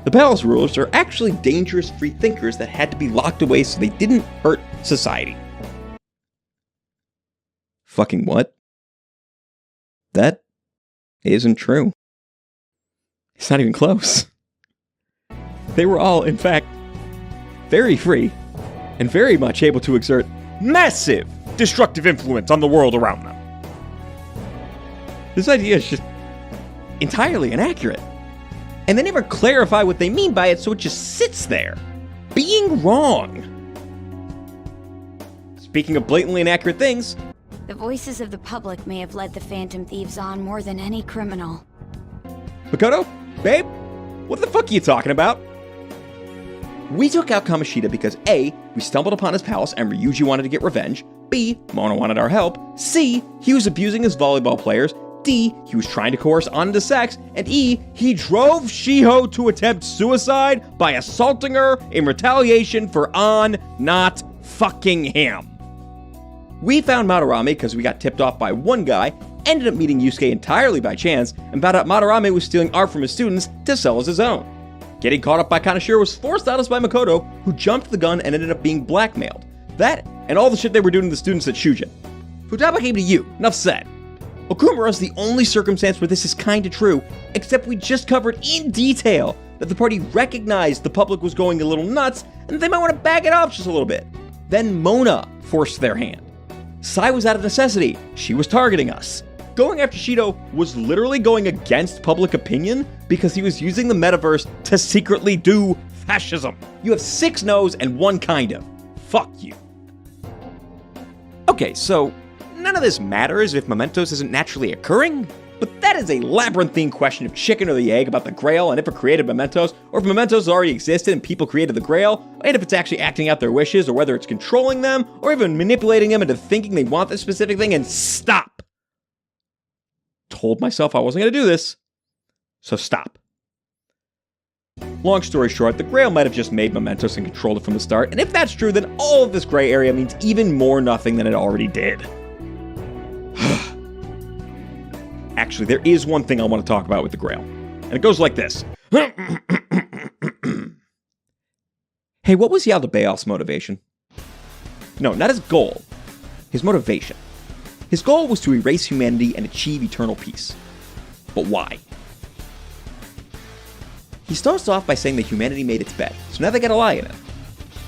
The palace rulers are actually dangerous free thinkers that had to be locked away so they didn't hurt society. Fucking what? That isn't true. It's not even close. They were all, in fact, very free and very much able to exert massive destructive influence on the world around them. This idea is just entirely inaccurate. And they never clarify what they mean by it, so it just sits there, being wrong. Speaking of blatantly inaccurate things, The voices of the public may have led the Phantom Thieves on more than any criminal. Makoto, babe, what the fuck are you talking about? We took out Kamashida because A, we stumbled upon his palace and Ryuji wanted to get revenge, B, Mona wanted our help, C, he was abusing his volleyball players, D, he was trying to coerce on into sex, and E, he drove Shiho to attempt suicide by assaulting her in retaliation for On not fucking him. We found Madarame because we got tipped off by one guy, ended up meeting Yusuke entirely by chance, and found out Madarame was stealing art from his students to sell as his own. Getting caught up by Kaneshiro was forced on us by Makoto, who jumped the gun and ended up being blackmailed. That, and all the shit they were doing to the students at Shujin. Futaba came to you, enough said. Okumura's the only circumstance where this is kinda true, except we just covered in detail that the party recognized the public was going a little nuts, and they might want to back it off just a little bit. Then Mona forced their hand. Sai was out of necessity, she was targeting us. Going after Shido was literally going against public opinion because he was using the metaverse to secretly do fascism. You have 6 no's and 1 kind of. Fuck you. Okay, so none of this matters if Mementos isn't naturally occurring, but that is a labyrinthine question of chicken or the egg about the Grail and if it created Mementos, or if Mementos already existed and people created the Grail, and if it's actually acting out their wishes, or whether it's controlling them, or even manipulating them into thinking they want this specific thing, and stop! Told myself I wasn't going to do this, so stop. Long story short, the Grail might have just made Mementos and controlled it from the start, and if that's true, then all of this gray area means even more nothing than it already did. Actually, there is one thing I want to talk about with the Grail, and it goes like this. Hey, what was Yaldabaoth's motivation? No, not his goal. His motivation. His goal was to erase humanity and achieve eternal peace. But why? He starts off by saying that humanity made its bed, so now they gotta lie in it.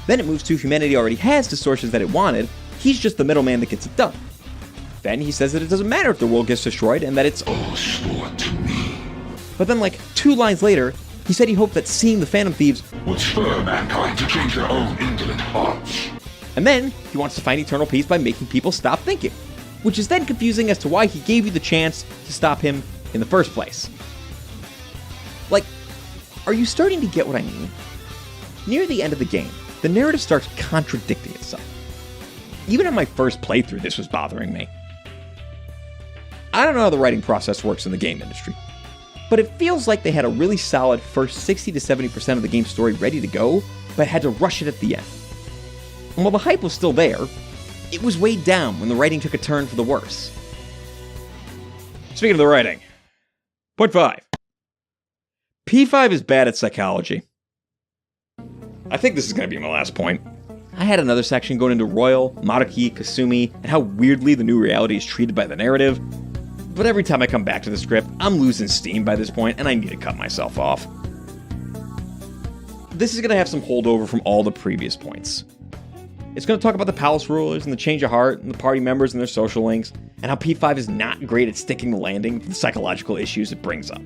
Then it moves to humanity already has distortions that it wanted, he's just the middleman that gets it done. Then he says that it doesn't matter if the world gets destroyed and that it's all sworn to me. But then like 2 lines later, he said he hoped that seeing the Phantom Thieves would spur mankind to change their own indolent hearts. And then he wants to find eternal peace by making people stop thinking, which is then confusing as to why he gave you the chance to stop him in the first place. Like, are you starting to get what I mean? Near the end of the game, the narrative starts contradicting itself. Even in my first playthrough, this was bothering me. I don't know how the writing process works in the game industry, but it feels like they had a really solid first 60 to 70% of the game's story ready to go, but had to rush it at the end. And while the hype was still there, it was weighed down when the writing took a turn for the worse. Speaking of the writing, point 5. P5 is bad at psychology. I think this is going to be my last point. I had another section going into Royal, Maruki, Kasumi, and how weirdly the new reality is treated by the narrative, but every time I come back to the script, I'm losing steam by this point, and I need to cut myself off. This is going to have some holdover from all the previous points. It's going to talk about the palace rulers and the change of heart and the party members and their social links, and how P5 is not great at sticking the landing for the psychological issues it brings up.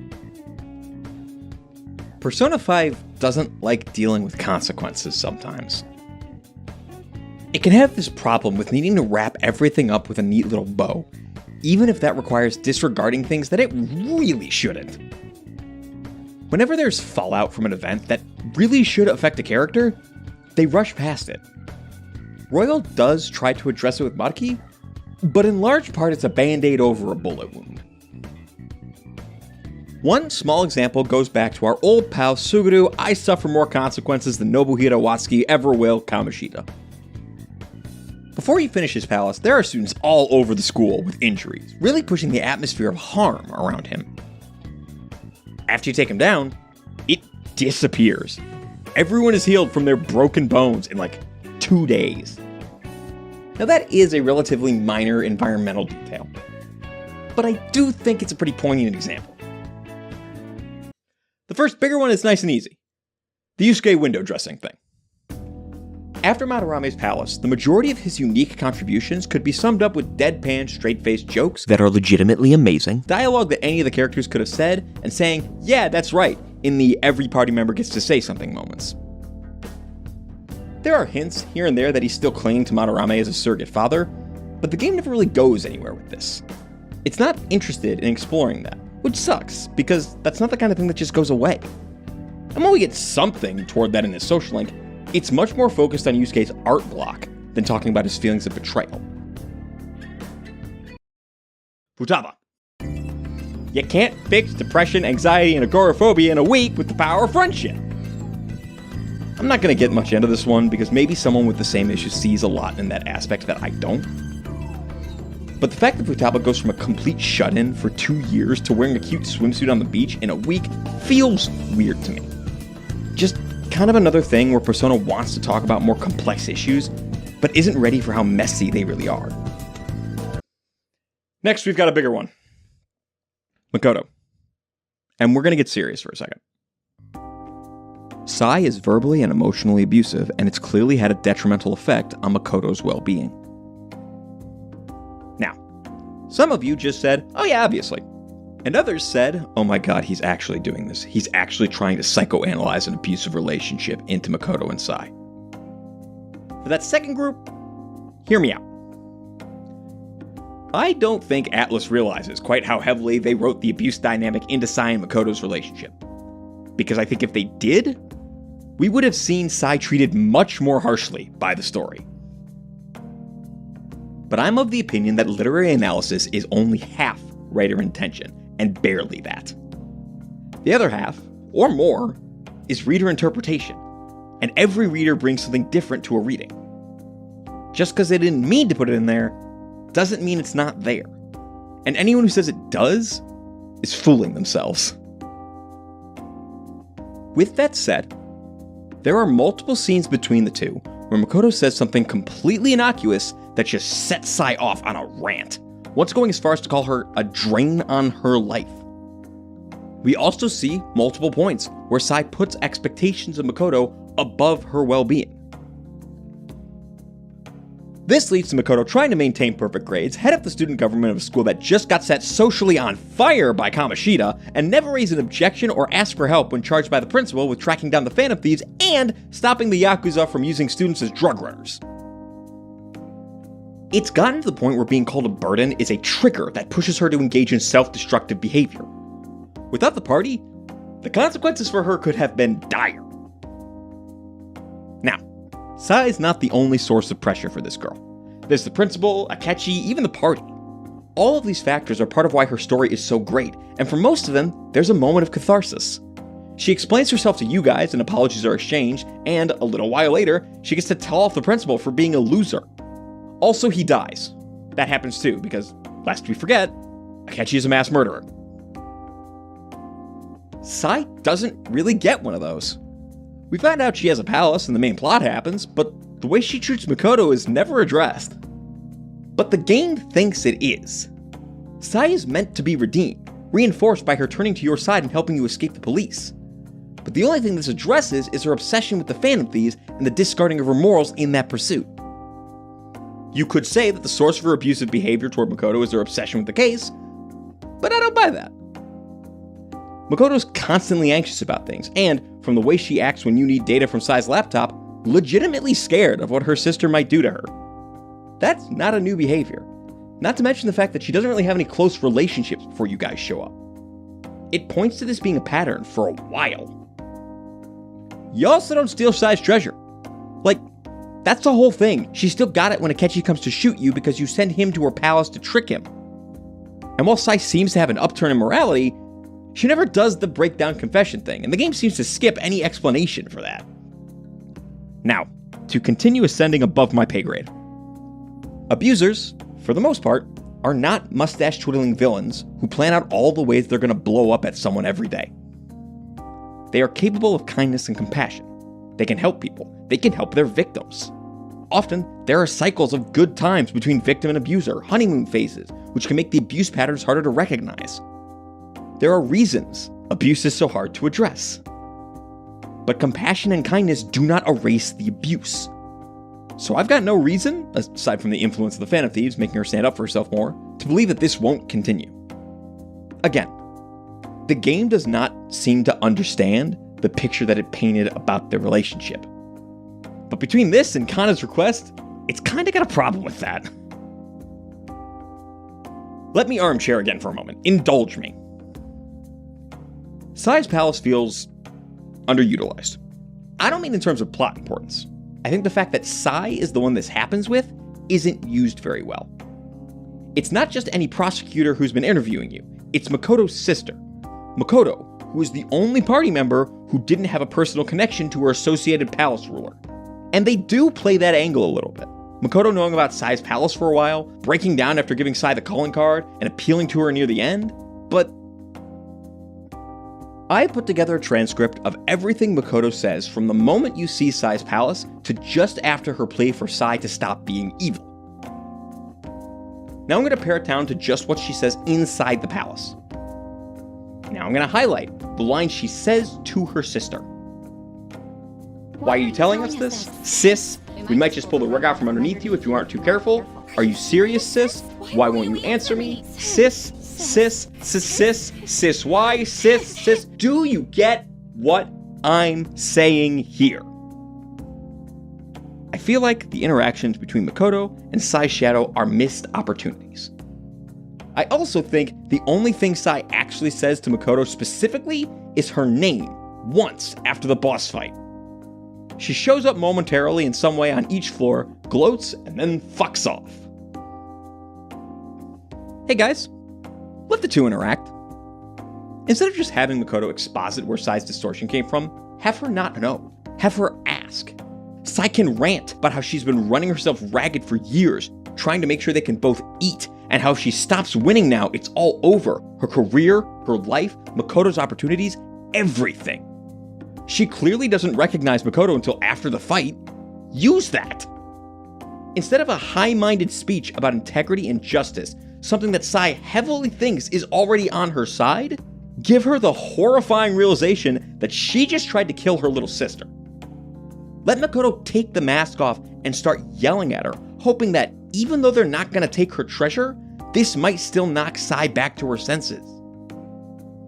Persona 5 doesn't like dealing with consequences sometimes. It can have this problem with needing to wrap everything up with a neat little bow, even if that requires disregarding things that it really shouldn't. Whenever there's fallout from an event that really should affect a character, they rush past it. Royal does try to address it with Maruki, but in large part it's a band-aid over a bullet wound. One small example goes back to our old pal Suguru, I suffer more consequences than Nobuhiro Watsuki ever will, Kamashida. Before he finishes Palace, there are students all over the school with injuries, really pushing the atmosphere of harm around him. After you take him down, it disappears. Everyone is healed from their broken bones in like 2 days. Now that is a relatively minor environmental detail, but I do think it's a pretty poignant example. The first bigger one is nice and easy. The Yusuke window dressing thing. After Madarame's palace, the majority of his unique contributions could be summed up with deadpan, straight-faced jokes that are legitimately amazing, dialogue that any of the characters could have said, and saying, yeah, that's right, in the every party member gets to say something moments. There are hints here and there that he's still clinging to Madarame as a surrogate father, but the game never really goes anywhere with this. It's not interested in exploring that, which sucks, because that's not the kind of thing that just goes away. And when we get something toward that in his social link, it's much more focused on Yusuke's art block than talking about his feelings of betrayal. Futaba. You can't fix depression, anxiety, and agoraphobia in a week with the power of friendship. I'm not going to get much into this one because maybe someone with the same issue sees a lot in that aspect that I don't. But the fact that Futaba goes from a complete shut-in for 2 years to wearing a cute swimsuit on the beach in a week feels weird to me. Just kind of another thing where Persona wants to talk about more complex issues, but isn't ready for how messy they really are. Next, we've got a bigger one. Makoto. And we're going to get serious for a second. Sai is verbally and emotionally abusive, and it's clearly had a detrimental effect on Makoto's well-being. Now, some of you just said, oh yeah, obviously. And others said, oh my god, he's actually doing this. He's actually trying to psychoanalyze an abusive relationship into Makoto and Sai. For that second group, hear me out. I don't think Atlus realizes quite how heavily they wrote the abuse dynamic into Sai and Makoto's relationship. Because I think if they did, we would have seen Sai treated much more harshly by the story. But I'm of the opinion that literary analysis is only half writer intention, and barely that. The other half, or more, is reader interpretation, and every reader brings something different to a reading. Just because they didn't mean to put it in there, doesn't mean it's not there. And anyone who says it does, is fooling themselves. With that said, there are multiple scenes between the two where Makoto says something completely innocuous that just sets Sai off on a rant, once going as far as to call her a drain on her life. We also see multiple points where Sai puts expectations of Makoto above her well-being. This leads to Makoto trying to maintain perfect grades, head up the student government of a school that just got set socially on fire by Kamashida, and never raise an objection or ask for help when charged by the principal with tracking down the Phantom Thieves and stopping the Yakuza from using students as drug runners. It's gotten to the point where being called a burden is a trigger that pushes her to engage in self-destructive behavior. Without the party, the consequences for her could have been dire. Now, Sai is not the only source of pressure for this girl. There's the principal, Akechi, even the party. All of these factors are part of why her story is so great, and for most of them, there's a moment of catharsis. She explains herself to you guys and apologies are exchanged, and a little while later, she gets to tell off the principal for being a loser. Also, he dies. That happens too, because, lest we forget, Akechi is a mass murderer. Sai doesn't really get one of those. We find out she has a palace and the main plot happens, but the way she treats Makoto is never addressed. But the game thinks it is. Sai is meant to be redeemed, reinforced by her turning to your side and helping you escape the police. But the only thing this addresses is her obsession with the Phantom Thieves and the discarding of her morals in that pursuit. You could say that the source of her abusive behavior toward Makoto is her obsession with the case, but I don't buy that. Makoto's constantly anxious about things, and, from the way she acts when you need data from Sai's laptop, legitimately scared of what her sister might do to her. That's not a new behavior. Not to mention the fact that she doesn't really have any close relationships before you guys show up. It points to this being a pattern for a while. You also don't steal Sai's treasure. Like, that's the whole thing. She still got it when Akechi comes to shoot you because you send him to her palace to trick him. And while Sai seems to have an upturn in morality, she never does the breakdown confession thing, and the game seems to skip any explanation for that. Now, to continue ascending above my pay grade. Abusers, for the most part, are not mustache-twiddling villains who plan out all the ways they're going to blow up at someone every day. They are capable of kindness and compassion. They can help people. They can help their victims. Often, there are cycles of good times between victim and abuser, honeymoon phases, which can make the abuse patterns harder to recognize. There are reasons abuse is so hard to address. But compassion and kindness do not erase the abuse. So I've got no reason, aside from the influence of the Phantom Thieves making her stand up for herself more, to believe that this won't continue. Again, the game does not seem to understand the picture that it painted about their relationship. But between this and Kana's request, it's kinda got a problem with that. Let me armchair again for a moment. Indulge me. Sai's palace feels underutilized. I don't mean in terms of plot importance. I think the fact that Sai is the one this happens with isn't used very well. It's not just any prosecutor who's been interviewing you, it's Makoto's sister. Makoto, who is the only party member who didn't have a personal connection to her associated palace ruler. And they do play that angle a little bit. Makoto knowing about Sai's palace for a while, breaking down after giving Sai the calling card, and appealing to her near the end, but I put together a transcript of everything Makoto says from the moment you see Sai's palace to just after her plea for Sai to stop being evil. Now I'm going to pare it down to just what she says inside the palace. Now I'm going to highlight the line she says to her sister. Why are you telling us this? Sis, we might just pull the rug out from underneath you if you aren't too careful. Are you serious, sis? Why won't you answer me? Sis, why? Sis. Do you get what I'm saying here? I feel like the interactions between Makoto and Sai's shadow are missed opportunities. I also think the only thing Sai actually says to Makoto specifically is her name once after the boss fight. She shows up momentarily in some way on each floor, gloats, and then fucks off. Hey guys, let the two interact. Instead of just having Makoto exposit where Sai's distortion came from, have her not know. Have her ask. Sai can rant about how she's been running herself ragged for years, trying to make sure they can both eat, and how if she stops winning now, it's all over. Her career, her life, Makoto's opportunities, everything. She clearly doesn't recognize Makoto until after the fight. Use that! Instead of a high-minded speech about integrity and justice, something that Sai heavily thinks is already on her side, give her the horrifying realization that she just tried to kill her little sister. Let Makoto take the mask off and start yelling at her, hoping that even though they're not going to take her treasure, this might still knock Sai back to her senses.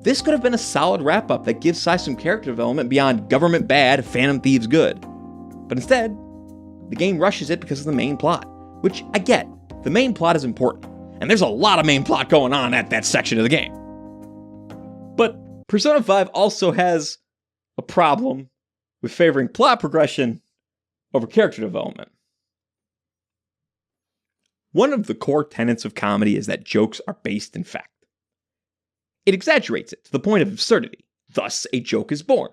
This could have been a solid wrap-up that gives Sai some character development beyond government bad, Phantom Thieves good. But instead, the game rushes it because of the main plot, which I get. The main plot is important, and there's a lot of main plot going on at that section of the game. But Persona 5 also has a problem with favoring plot progression over character development. One of the core tenets of comedy is that jokes are based in fact. It exaggerates it to the point of absurdity. Thus, a joke is born.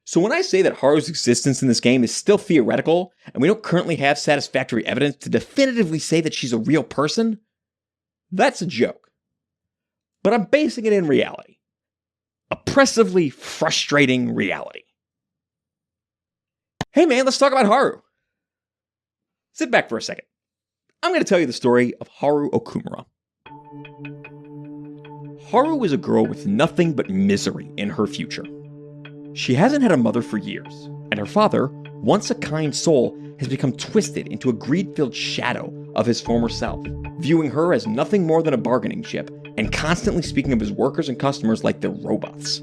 So when I say that Haru's existence in this game is still theoretical, and we don't currently have satisfactory evidence to definitively say that she's a real person, that's a joke. But I'm basing it in reality. Oppressively frustrating reality. Hey man, let's talk about Haru. Sit back for a second. I'm going to tell you the story of Haru Okumura. Haru is a girl with nothing but misery in her future. She hasn't had a mother for years, and her father, once a kind soul, has become twisted into a greed-filled shadow of his former self, viewing her as nothing more than a bargaining chip, and constantly speaking of his workers and customers like they're robots.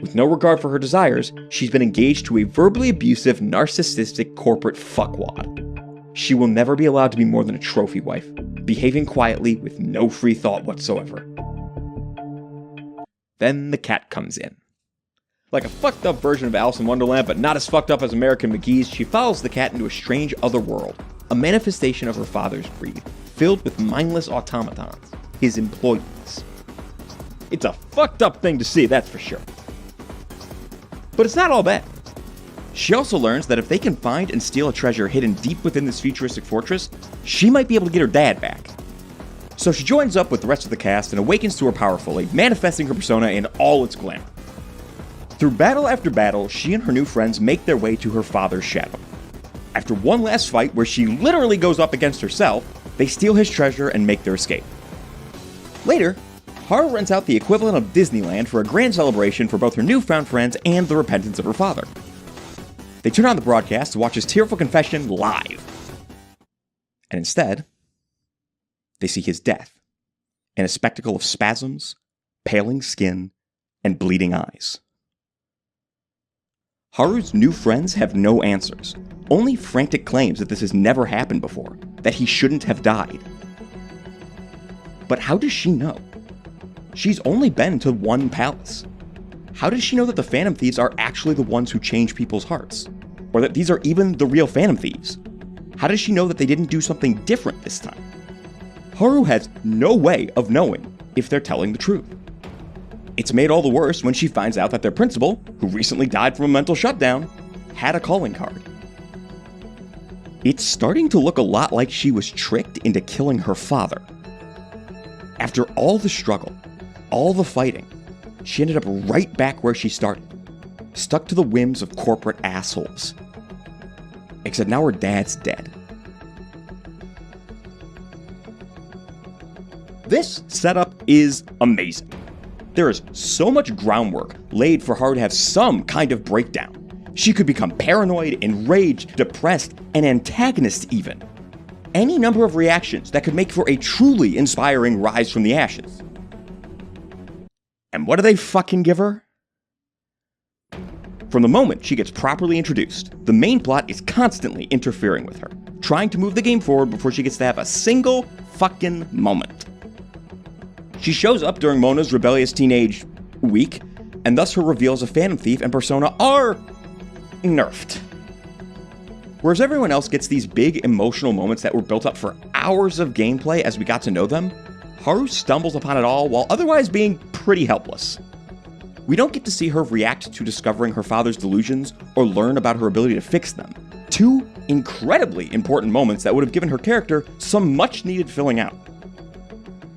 With no regard for her desires, she's been engaged to a verbally abusive, narcissistic corporate fuckwad. She will never be allowed to be more than a trophy wife, behaving quietly with no free thought whatsoever. Then the cat comes in. Like a fucked up version of Alice in Wonderland, but not as fucked up as American McGee's, she follows the cat into a strange other world, a manifestation of her father's greed, filled with mindless automatons, his employees. It's a fucked up thing to see, that's for sure. But it's not all bad. She also learns that if they can find and steal a treasure hidden deep within this futuristic fortress, she might be able to get her dad back. So she joins up with the rest of the cast and awakens to her power fully, manifesting her persona in all its glamour. Through battle after battle, she and her new friends make their way to her father's shadow. After one last fight where she literally goes up against herself, they steal his treasure and make their escape. Later, Haru rents out the equivalent of Disneyland for a grand celebration for both her newfound friends and the repentance of her father. They turn on the broadcast to watch his tearful confession live. And instead, they see his death in a spectacle of spasms, paling skin, and bleeding eyes. Haru's new friends have no answers, only frantic claims that this has never happened before, that he shouldn't have died. But how does she know? She's only been to one palace. How does she know that the Phantom Thieves are actually the ones who change people's hearts? Or that these are even the real Phantom Thieves? How does she know that they didn't do something different this time? Haru has no way of knowing if they're telling the truth. It's made all the worse when she finds out that their principal, who recently died from a mental shutdown, had a calling card. It's starting to look a lot like she was tricked into killing her father. After all the struggle, all the fighting, she ended up right back where she started, stuck to the whims of corporate assholes. Except now her dad's dead. This setup is amazing. There is so much groundwork laid for Haru to have some kind of breakdown. She could become paranoid, enraged, depressed, an antagonist even. Any number of reactions that could make for a truly inspiring rise from the ashes. And what do they fucking give her? From the moment she gets properly introduced, the main plot is constantly interfering with her, trying to move the game forward before she gets to have a single fucking moment. She shows up during Mona's rebellious teenage week, and thus her reveals of Phantom Thief and Persona are nerfed. Whereas everyone else gets these big emotional moments that were built up for hours of gameplay as we got to know them, Haru stumbles upon it all while otherwise being pretty helpless. We don't get to see her react to discovering her father's delusions or learn about her ability to fix them. Two incredibly important moments that would have given her character some much needed filling out.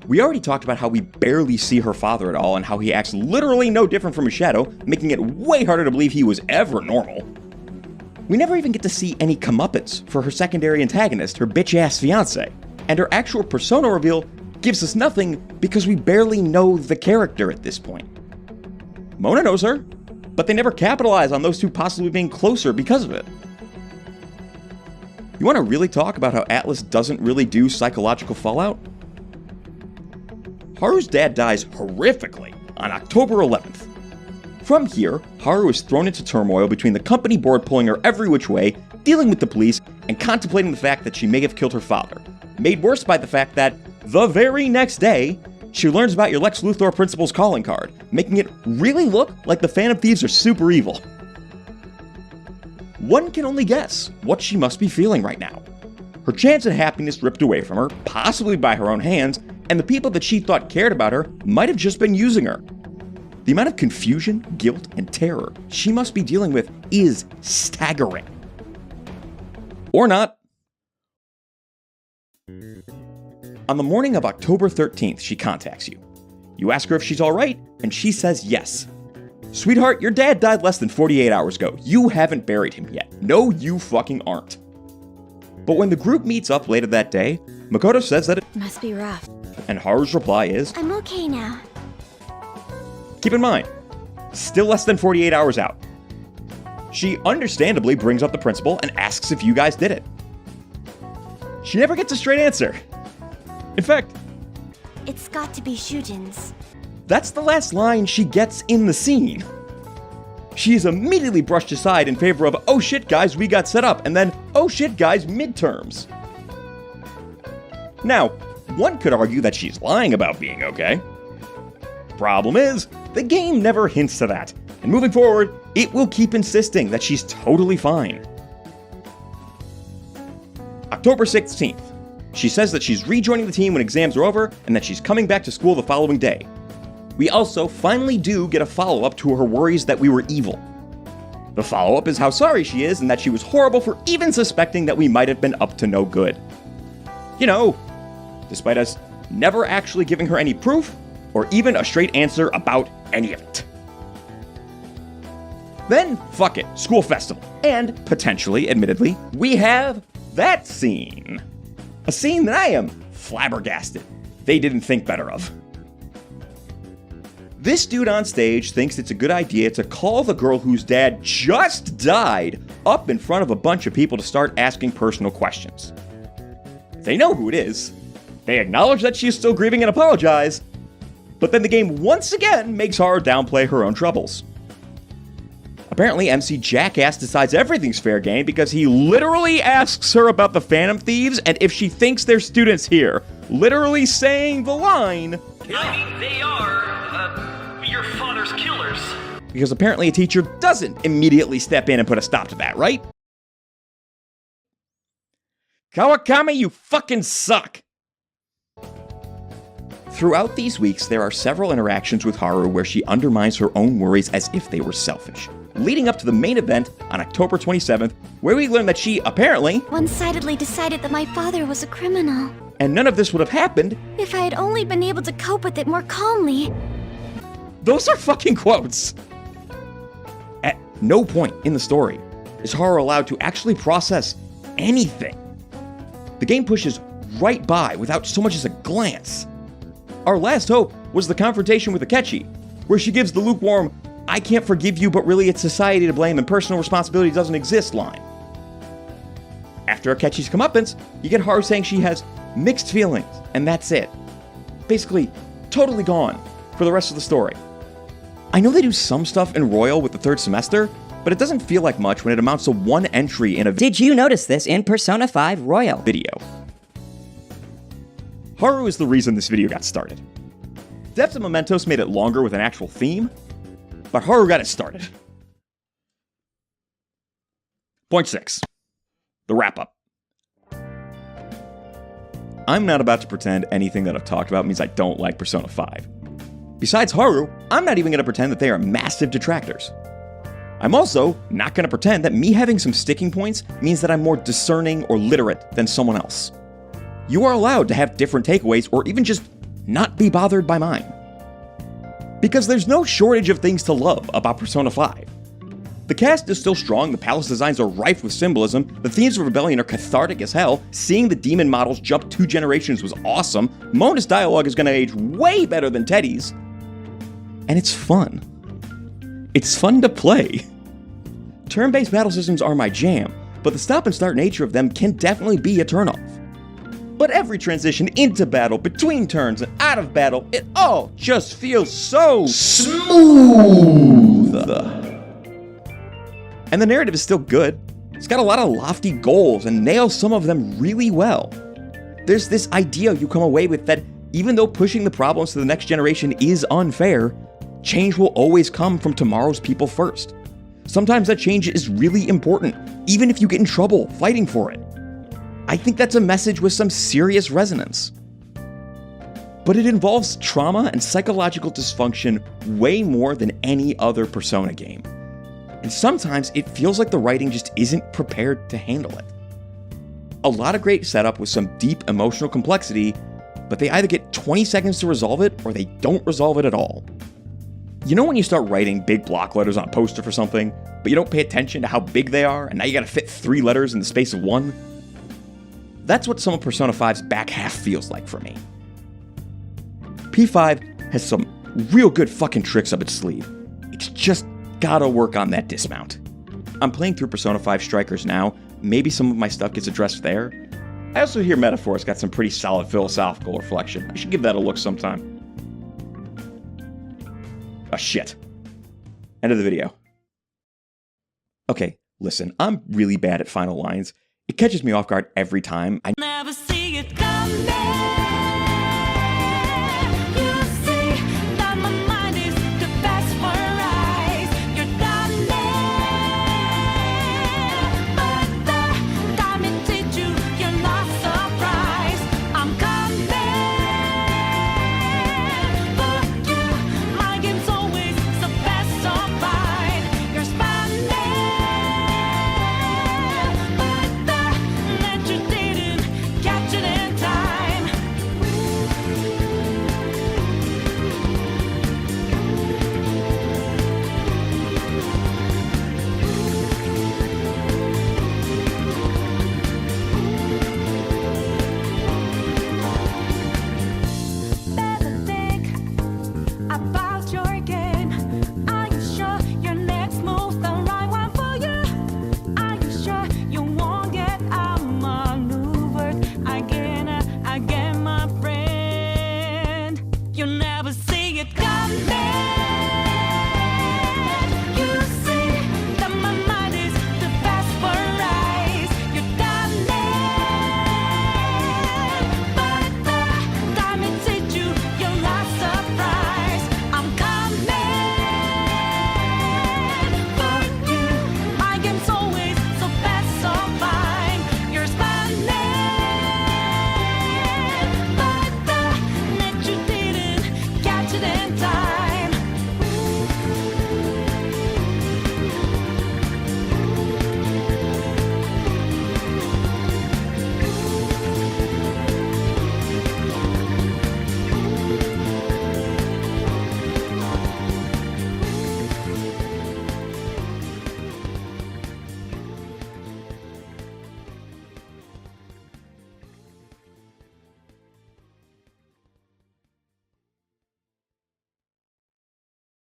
We already talked about how we barely see her father at all and how he acts literally no different from a shadow, making it way harder to believe he was ever normal. We never even get to see any comeuppance for her secondary antagonist, her bitch-ass fiancé, and her actual persona reveal gives us nothing because we barely know the character at this point. Mona knows her, but they never capitalize on those two possibly being closer because of it. You want to really talk about how Atlas doesn't really do psychological fallout? Haru's dad dies horrifically on October 11th. From here, Haru is thrown into turmoil between the company board pulling her every which way, dealing with the police, and contemplating the fact that she may have killed her father. Made worse by the fact that, the very next day, she learns about your Lex Luthor principal's calling card, making it really look like the Phantom Thieves are super evil. One can only guess what she must be feeling right now. Her chance at happiness ripped away from her, possibly by her own hands, and the people that she thought cared about her might have just been using her. The amount of confusion, guilt, and terror she must be dealing with is staggering. Or not. On the morning of October 13th, she contacts you. You ask her if she's alright, and she says yes. Sweetheart, your dad died less than 48 hours ago. You haven't buried him yet. No, you fucking aren't. But when the group meets up later that day, Makoto says that it Must be rough. and Haru's reply is, I'm okay now. keep in mind, still less than 48 hours out. She understandably brings up the principal and asks if you guys did it. She never gets a straight answer. In fact, It's got to be Shujin's. that's the last line she gets in the scene. She is immediately brushed aside in favor of, oh shit guys, we got set up, and then, oh shit guys, midterms. Now, one could argue that she's lying about being okay. Problem is, the game never hints to that, and moving forward, it will keep insisting that she's totally fine. October 16th. She says that she's rejoining the team when exams are over, and that she's coming back to school the following day. We also finally do get a follow-up to her worries that we were evil. The follow-up is how sorry she is and that she was horrible for even suspecting that we might have been up to no good. You know, despite us never actually giving her any proof or even a straight answer about any of it. Then, fuck it, school festival. And, potentially, admittedly, we have that scene. A scene that I am flabbergasted they didn't think better of. This dude on stage thinks it's a good idea to call the girl whose dad just died up in front of a bunch of people to start asking personal questions. They know who it is. They acknowledge that she is still grieving and apologize. But then the game once again makes Haru downplay her own troubles. Apparently, MC Jackass decides everything's fair game because he literally asks her about the Phantom Thieves and if she thinks they're students here. Literally saying the line, I mean, they are, your father's killers. Because apparently a teacher doesn't immediately step in and put a stop to that, right? Kawakami, you fucking suck! Throughout these weeks, there are several interactions with Haru where she undermines her own worries as if they were selfish, leading up to the main event on October 27th, where we learn that she, apparently, One-sidedly decided that my father was a criminal. and none of this would have happened. If I had only been able to cope with it more calmly. Those are fucking quotes! At no point in the story is Haru allowed to actually process anything. The game pushes right by without so much as a glance. Our last hope was the confrontation with Akechi, where she gives the lukewarm, I can't forgive you, but really it's society to blame and personal responsibility doesn't exist line. After Akechi's comeuppance, you get Haru saying she has mixed feelings, and that's it. Basically, totally gone for the rest of the story. I know they do some stuff in Royal with the third semester, but it doesn't feel like much when it amounts to one entry in a Did you notice this in Persona 5 Royal? video. Haru is the reason this video got started. Depths and Mementos made it longer with an actual theme, but Haru got it started. Point 6. The wrap-up. I'm not about to pretend anything that I've talked about means I don't like Persona 5. Besides Haru, I'm not even going to pretend that they are massive detractors. I'm also not going to pretend that me having some sticking points means that I'm more discerning or literate than someone else. You are allowed to have different takeaways or even just not be bothered by mine. Because there's no shortage of things to love about Persona 5. The cast is still strong, the palace designs are rife with symbolism, the themes of rebellion are cathartic as hell, seeing the demon models jump 2 generations was awesome, Mona's dialogue is going to age way better than Teddy's, and it's fun. It's fun to play. Turn-based battle systems are my jam, but the stop and start nature of them can definitely be a turnoff. But every transition into battle, between turns, and out of battle, it all just feels so smooth. And the narrative is still good. It's got a lot of lofty goals and nails some of them really well. There's this idea you come away with that even though pushing the problems to the next generation is unfair, change will always come from tomorrow's people first. Sometimes that change is really important, even if you get in trouble fighting for it. I think that's a message with some serious resonance. But it involves trauma and psychological dysfunction way more than any other Persona game. And sometimes it feels like the writing just isn't prepared to handle it. A lot of great setup with some deep emotional complexity, but they either get 20 seconds to resolve it or they don't resolve it at all. You know when you start writing big block letters on a poster for something, but you don't pay attention to how big they are, and now you gotta fit 3 letters in the space of 1? That's what some of Persona 5's back half feels like for me. P5 has some real good fucking tricks up its sleeve. It's just gotta work on that dismount. I'm playing through Persona 5 Strikers now. Maybe some of my stuff gets addressed there. I also hear Metaphor's got some pretty solid philosophical reflection. I should give that a look sometime. Oh shit. End of the video. Okay, listen, I'm really bad at final lines. It catches me off guard every time.